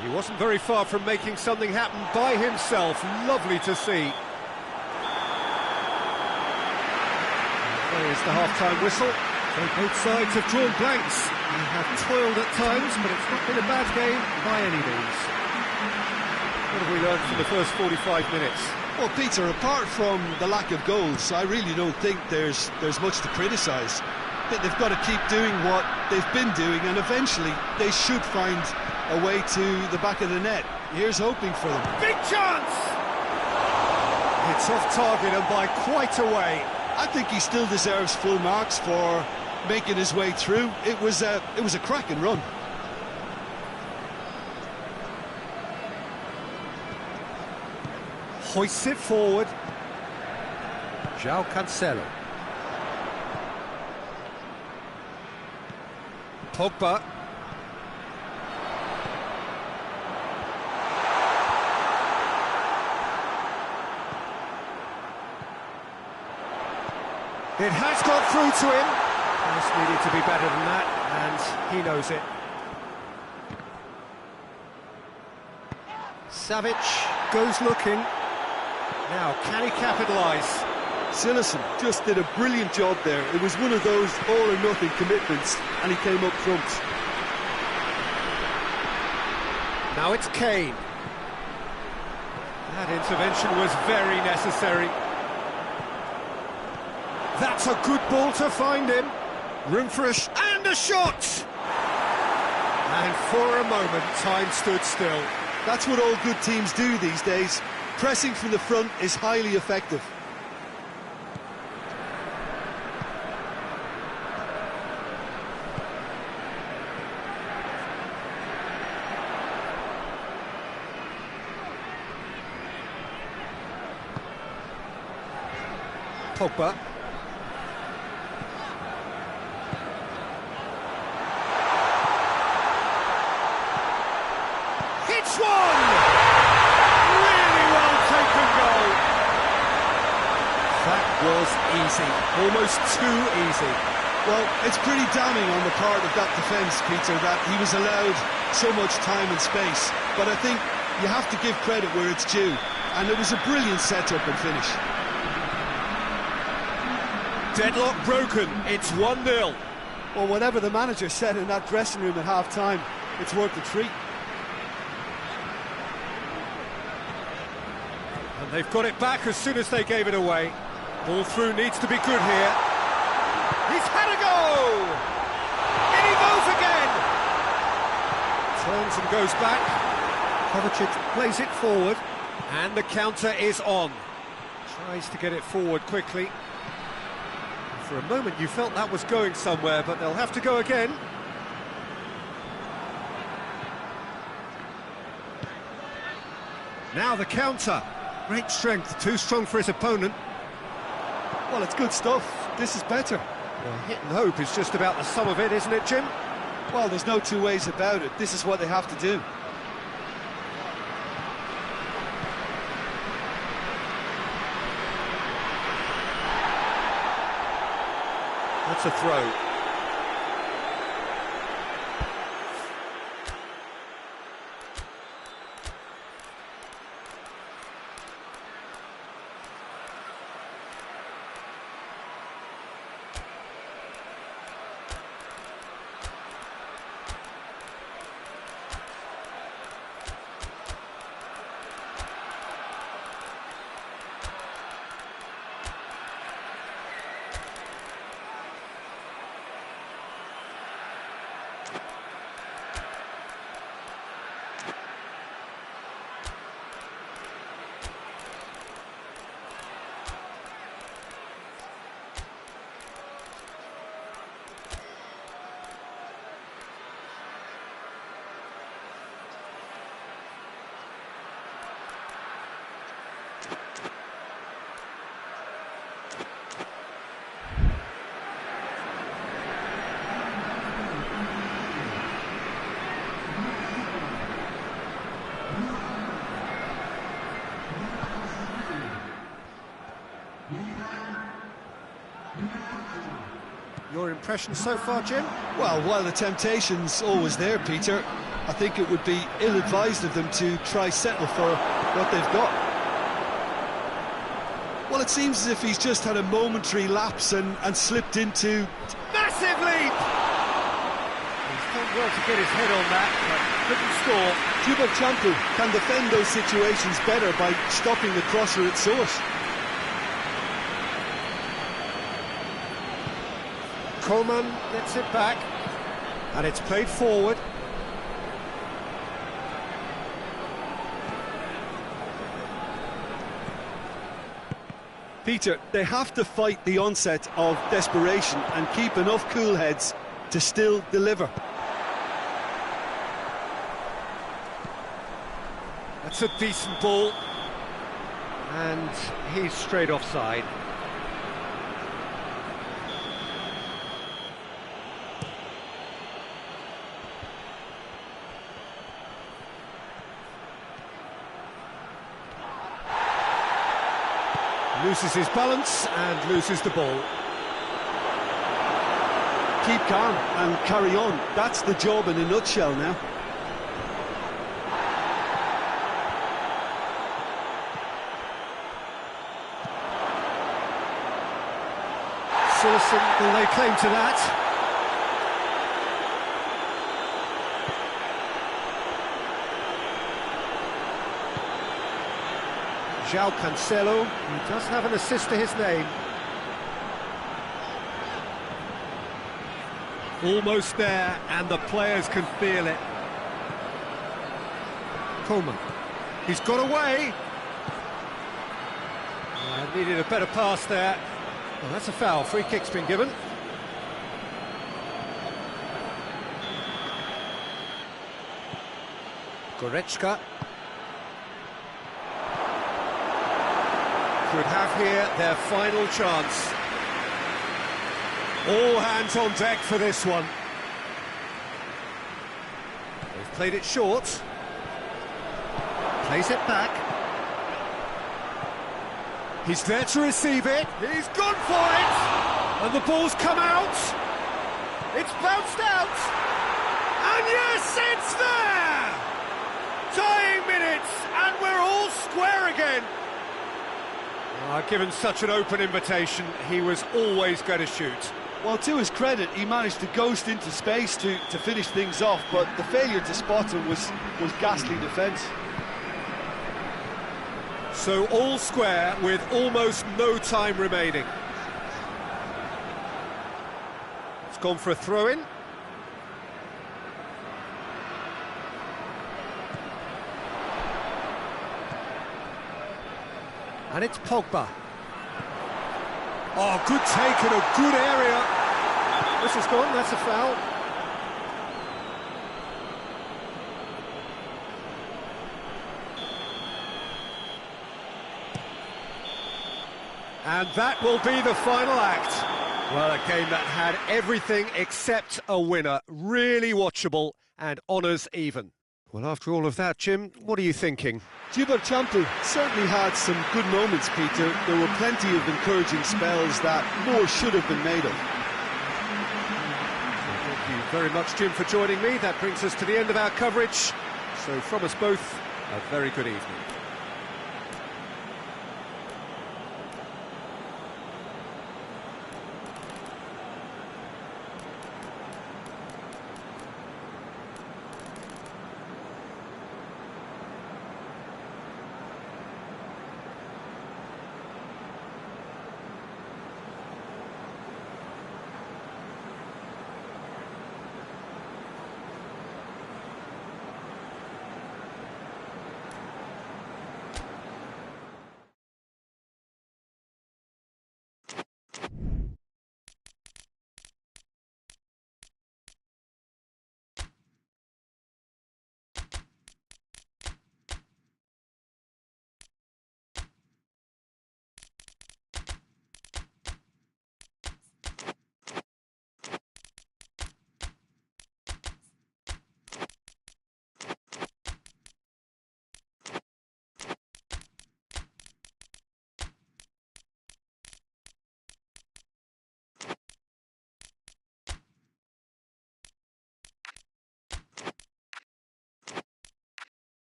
A: He wasn't very far from making something happen by himself. Lovely to see. There's the half-time whistle. So both sides have drawn blanks. They have toiled at times, but it's not been a bad game by any means. What have we learned from the first 45 minutes?
B: Well, Peter, apart from the lack of goals, I really don't think there's much to criticise. They've got to keep doing what they've been doing, and eventually they should find a way to the back of the net. Here's hoping for them.
A: Big chance! It's off target and by quite a way.
B: I think he still deserves full marks for making his way through. It was a cracking run.
A: Hoists it forward. João Cancelo. Pogba. It has got through to him. Just needed to be better than that, and he knows it. Savic goes looking. Now, can he capitalise?
C: Cillison just did a brilliant job there. It was one of those all-or-nothing commitments, and he came up trumps.
A: Now it's Kane. That intervention was very necessary. That's a good ball to find him. Room for a and a shot! And for a moment, time stood still.
C: That's what all good teams do these days. Pressing from the front is highly effective.
A: Pogba. It's one! Really well taken goal. That was easy, almost too easy.
B: Well, it's pretty damning on the part of that defence, Peter, that he was allowed so much time and space. But I think you have to give credit where it's due. And it was a brilliant setup and finish.
A: Deadlock broken, it's 1-0.
C: Well, whatever the manager said in that dressing room at half-time, it's worth the treat.
A: And they've got it back as soon as they gave it away. Ball through needs to be good here. He's had a go! In he goes again! Turns and goes back. Kovacic plays it forward. And the counter is on. Tries to get it forward quickly. For a moment you felt that was going somewhere, but they'll have to go again. Now the counter. Great strength, too strong for his opponent.
C: Well, it's good stuff. This is better.
A: Well, hit and hope is just about the sum of it, isn't it, Jim?
C: Well, there's no two ways about it. This is what they have to do.
A: That's a throw. Your impression so far, Jim?
B: Well, while the temptation's always there, Peter, I think it would be ill-advised of them to try settle for what they've got. Well, it seems as if he's just had a momentary lapse and slipped into...
A: Massive leap! He's done well to get his head on that, but couldn't score.
B: Champu can defend those situations better by stopping the crosser at source.
A: Coleman gets it back, and it's played forward.
B: Peter, they have to fight the onset of desperation and keep enough cool heads to still deliver.
A: That's a decent ball, and he's straight offside. Loses his balance and loses the ball.
B: Keep calm and carry on. That's the job in a nutshell now.
A: Sillerson will lay claim to that. João Cancelo, he does have an assist to his name. Almost there, and the players can feel it. Coleman, he's got away. Needed a better pass there. Well, that's a foul. Free kick's been given. Goretzka. Could have here their final chance. All hands on deck for this one. They've played it short. Plays it back. He's there to receive it. He's gone for it. And the ball's come out. It's bounced out. And yes, it's there. Tying minutes, and we're all square again. Given such an open invitation, he was always going to shoot.
C: Well, to his credit, he managed to ghost into space to finish things off, but the failure to spot him was ghastly defence.
A: So all square with almost no time remaining. It's gone for a throw-in. And it's Pogba. Oh, good take in a good area. This is gone, that's a foul. And that will be the final act. Well, a game that had everything except a winner. Really watchable and honours even. Well, after all of that, Jim, what are you thinking?
B: Champu certainly had some good moments, Peter. There were plenty of encouraging spells that more should have been made of.
A: Thank you very much, Jim, for joining me. That brings us to the end of our coverage. So from us both, a very good evening.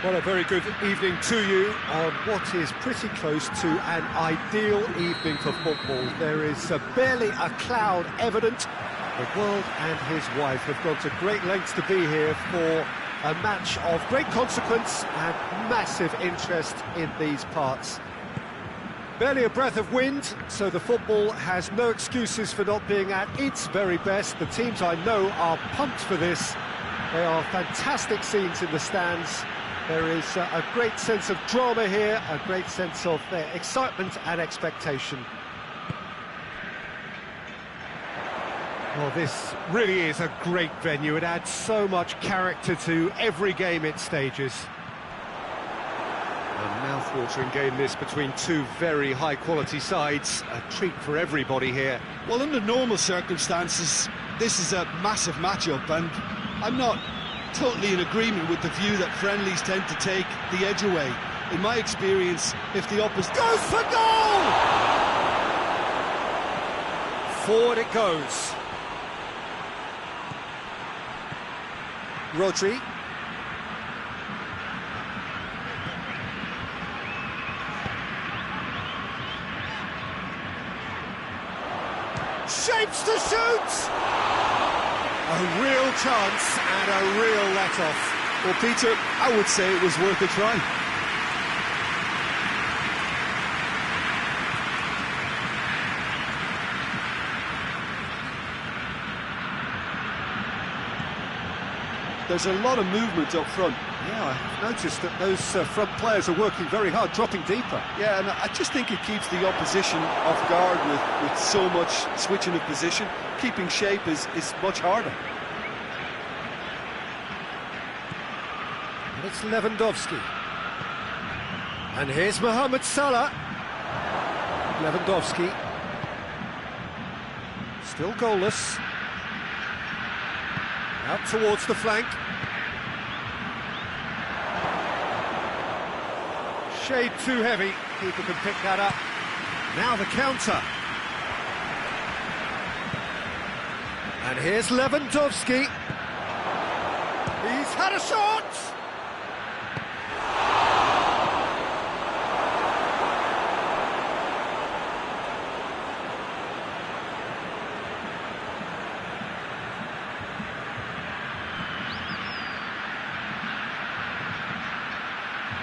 A: Well, a very good evening to you on what is pretty close to an ideal evening for football. There is barely a cloud evident. The world and his wife have gone to great lengths to be here for a match of great consequence and massive interest in these parts. Barely a breath of wind, so the football has no excuses for not being at its very best. The teams I know are pumped for this. They are fantastic scenes in the stands. There is a great sense of drama here, a great sense of excitement and expectation. Well, this really is a great venue. It adds so much character to every game it stages. A mouth-watering game this between two very high-quality sides. A treat for everybody here.
B: Well, under normal circumstances, this is a massive matchup, and I'm not totally in agreement with the view that friendlies tend to take the edge away. In my experience, if the opposite
A: goes for goal! Forward it goes. Rodri. Shapes to shoot! A real chance and a real let-off.
B: Well, Peter, I would say it was worth a try. There's a lot of movement up front.
A: Yeah, I've noticed that those front players are working very hard, dropping deeper.
C: Yeah, and I just think it keeps the opposition off guard with so much switching of position. Keeping shape is much harder.
A: And it's Lewandowski. And here's Mohamed Salah. Lewandowski. Still goalless. Out towards the flank. Shade too heavy. Keeper can pick that up. Now the counter. And here's Lewandowski. He's had a shot!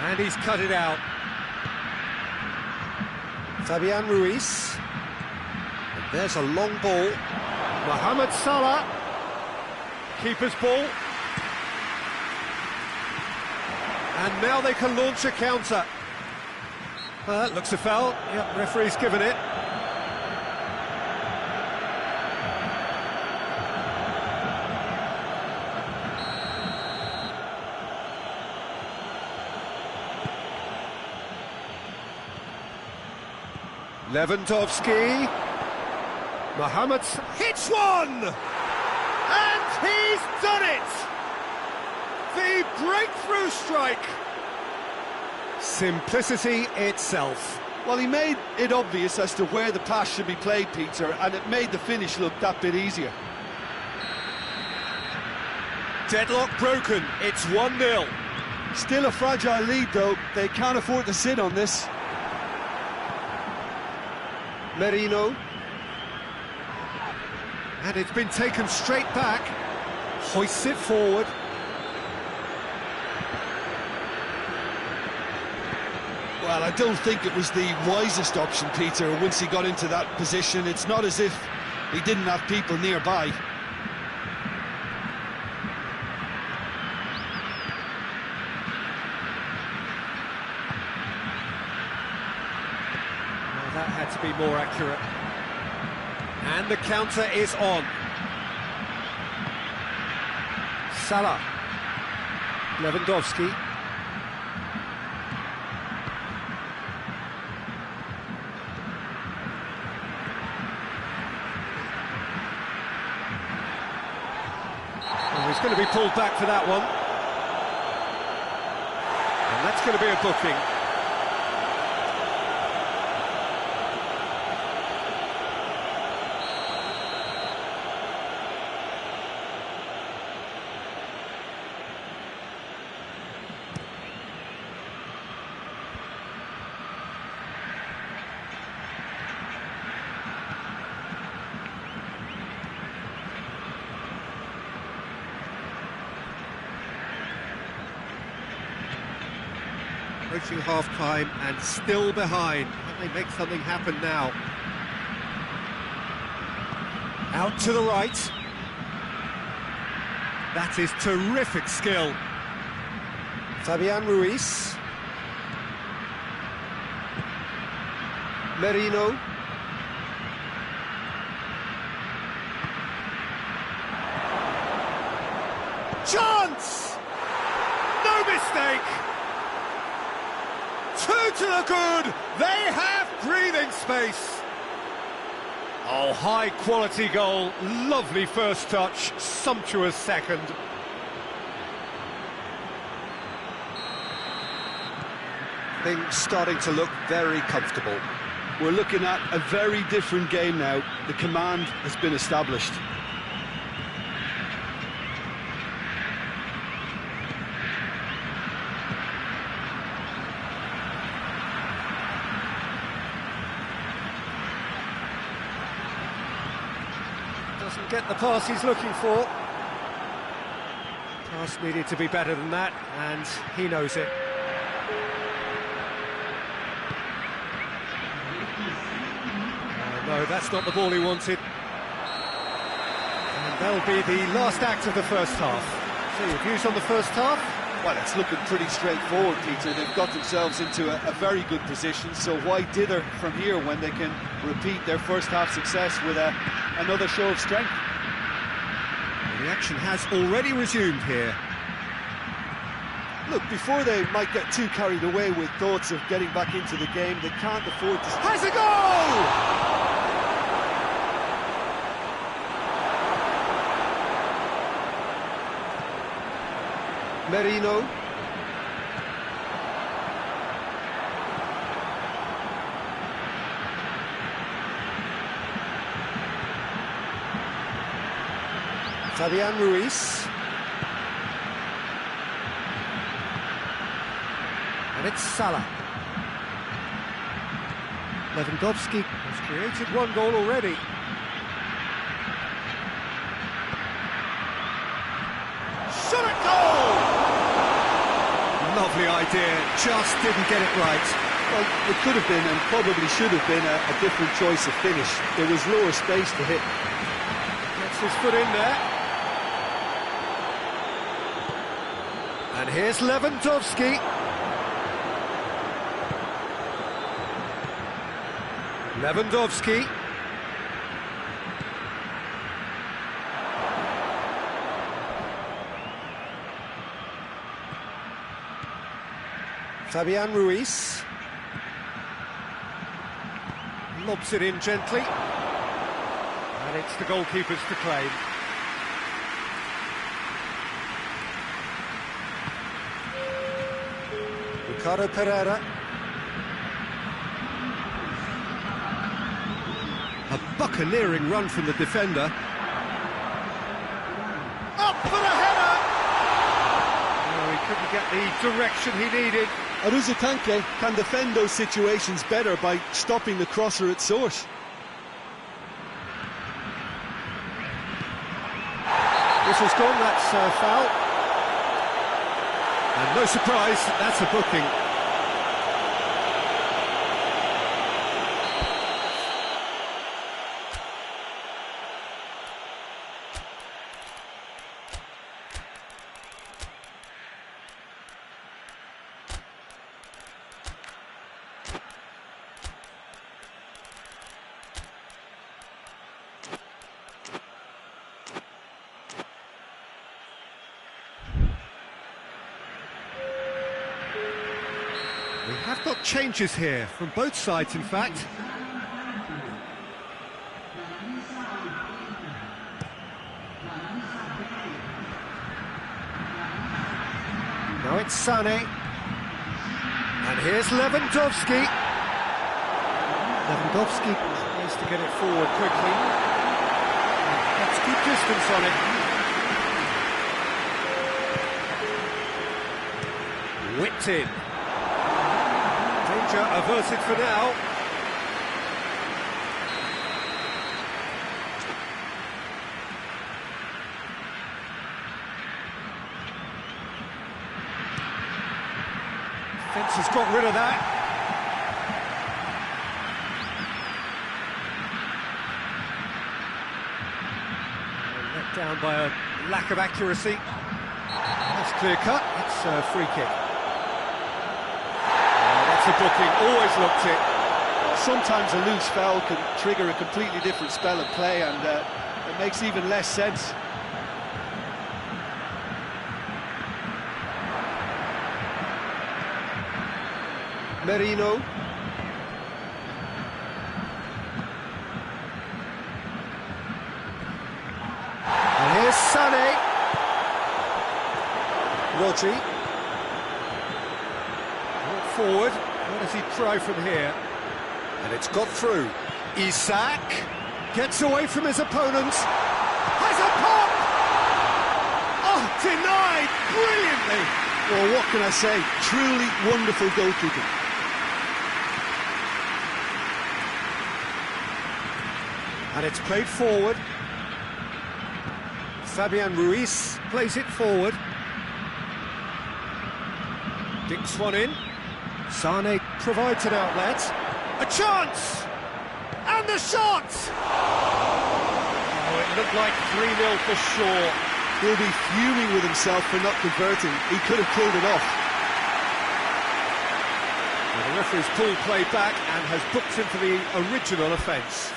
A: And he's cut it out. Fabian Ruiz. And there's a long ball. Mohamed Salah. Keeper's ball. And now they can launch a counter. That looks a foul. Yep, referee's given it. Lewandowski. Mohamed hits one! And he's done it! The breakthrough strike! Simplicity itself.
C: Well, he made it obvious as to where the pass should be played, Peter, and it made the finish look that bit easier.
A: Deadlock broken, it's 1-0.
C: Still a fragile lead, though. They can't afford to sit on this.
A: Merino. And it's been taken straight back. Hoists it forward.
B: Well, I don't think it was the wisest option, Peter, once he got into that position. It's not as if he didn't have people nearby.
A: Well, that had to be more accurate. And the counter is on. Salah. Lewandowski. Oh, he's going to be pulled back for that one. And that's going to be a booking. Approaching half-time and still behind. Can they make something happen now? Out to the right. That is terrific skill. Fabian Ruiz. Merino. Chance! No mistake! Two to the good! They have breathing space! Oh, high-quality goal, lovely first touch, sumptuous second. Things starting to look very comfortable.
D: We're looking at a very different game now. The command has been established.
A: Doesn't get the pass he's looking for. Pass needed to be better than that, and he knows it. No, that's not the ball he wanted. And that'll be the last act of the first half. So your views on the first half?
C: Well, it's looking pretty straightforward, Peter. They've got themselves into a very good position, so why dither from here when they can repeat their first half success with another show of strength?
A: The action has already resumed here.
C: Look, before they might get too carried away with thoughts of getting back into the game, they can't afford to...
A: Has a goal! Merino. Fabian Ruiz. And it's Salah. Lewandowski has created one goal already. Shot at goal! Lovely idea, just didn't get it right.
C: Well, it could have been and probably should have been a different choice of finish. There was lower space to hit.
A: Gets his foot in there. And here's Lewandowski. Lewandowski. Fabian Ruiz. Lobs it in gently. And it's the goalkeepers to claim. Ricardo Pereira. A buccaneering run from the defender. Up for the header! No, he couldn't get the direction he needed.
C: Aruzatanke can defend those situations better by stopping the crosser at source.
A: This was gone, that's foul. And no surprise, that's a booking. We have got changes here, from both sides in fact. Now it's Sané. And here's Lewandowski. Lewandowski needs to get it forward quickly. That's good distance on it. Whipped in. Danger averted for now. Defence has got rid of that. Let down by a lack of accuracy. That's clear cut. It's a free kick. That's a booking. Always looked it.
C: Sometimes a loose foul can trigger a completely different spell of play, and it makes even less sense.
A: Merino. And here's Sané. Rodri. Walk forward. Where does he try from here? And it's got through. Isak gets away from his opponent. Has a pop! Oh, denied brilliantly.
C: Well, what can I say? Truly wonderful goalkeeping.
A: And it's played forward. Fabian Ruiz plays it forward. Dinks one in. Sané provides an outlet. A chance! And the shot! Oh, it looked like 3-0 for sure.
C: He'll be fuming with himself for not converting. He could have pulled it off.
A: Well, the referee's pulled play back and has booked him for the original offence.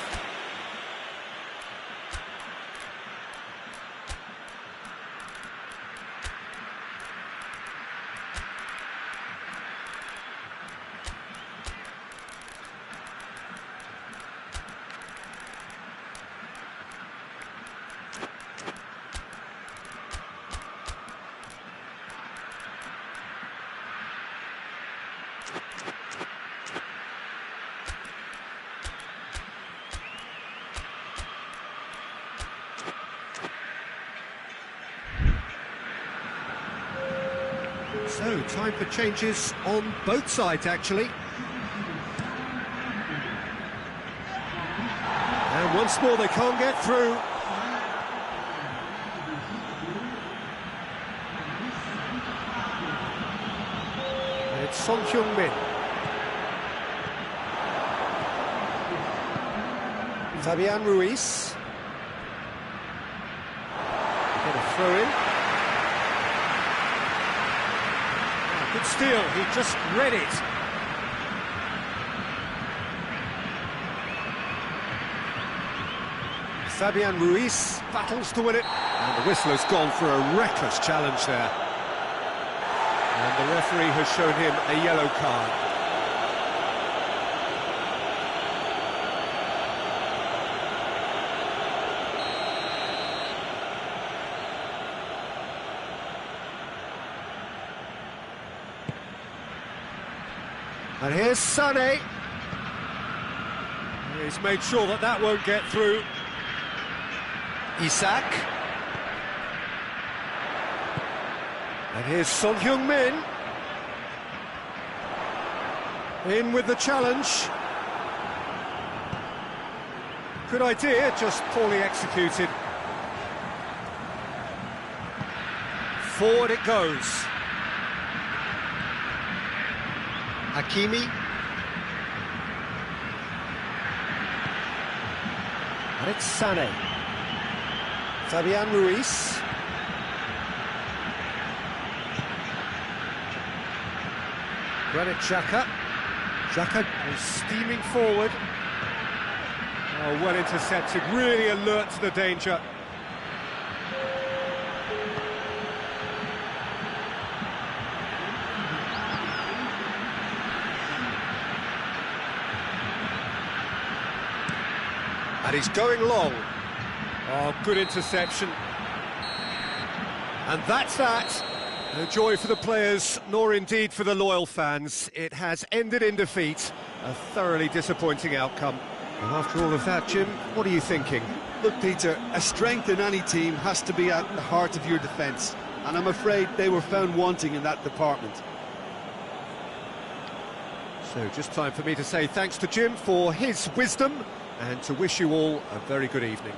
A: So, time for changes on both sides, actually. And once more, they can't get through. And it's Son Heung-min. Fabian Ruiz. Get a throw in. Good steal, he just read it. Fabian Ruiz battles to win it. And the whistle has gone for a reckless challenge there. And the referee has shown him a yellow card. And here's Sané. He's made sure that that won't get through. Isak. And here's Son Heung-min. In with the challenge. Good idea, just poorly executed. Forward it goes. Hakimi. And it's Sané. Fabian Ruiz. Granit Xhaka. Xhaka is steaming forward. Oh, well intercepted, really alert to the danger. And he's going long. Oh, good interception. And that's that. No joy for the players, nor indeed for the loyal fans. It has ended in defeat. A thoroughly disappointing outcome. Well, after all of that, Jim, what are you thinking?
C: Look, Peter, a strength in any team has to be at the heart of your defence. And I'm afraid they were found wanting in that department.
A: So just time for me to say thanks to Jim for his wisdom and to wish you all a very good evening.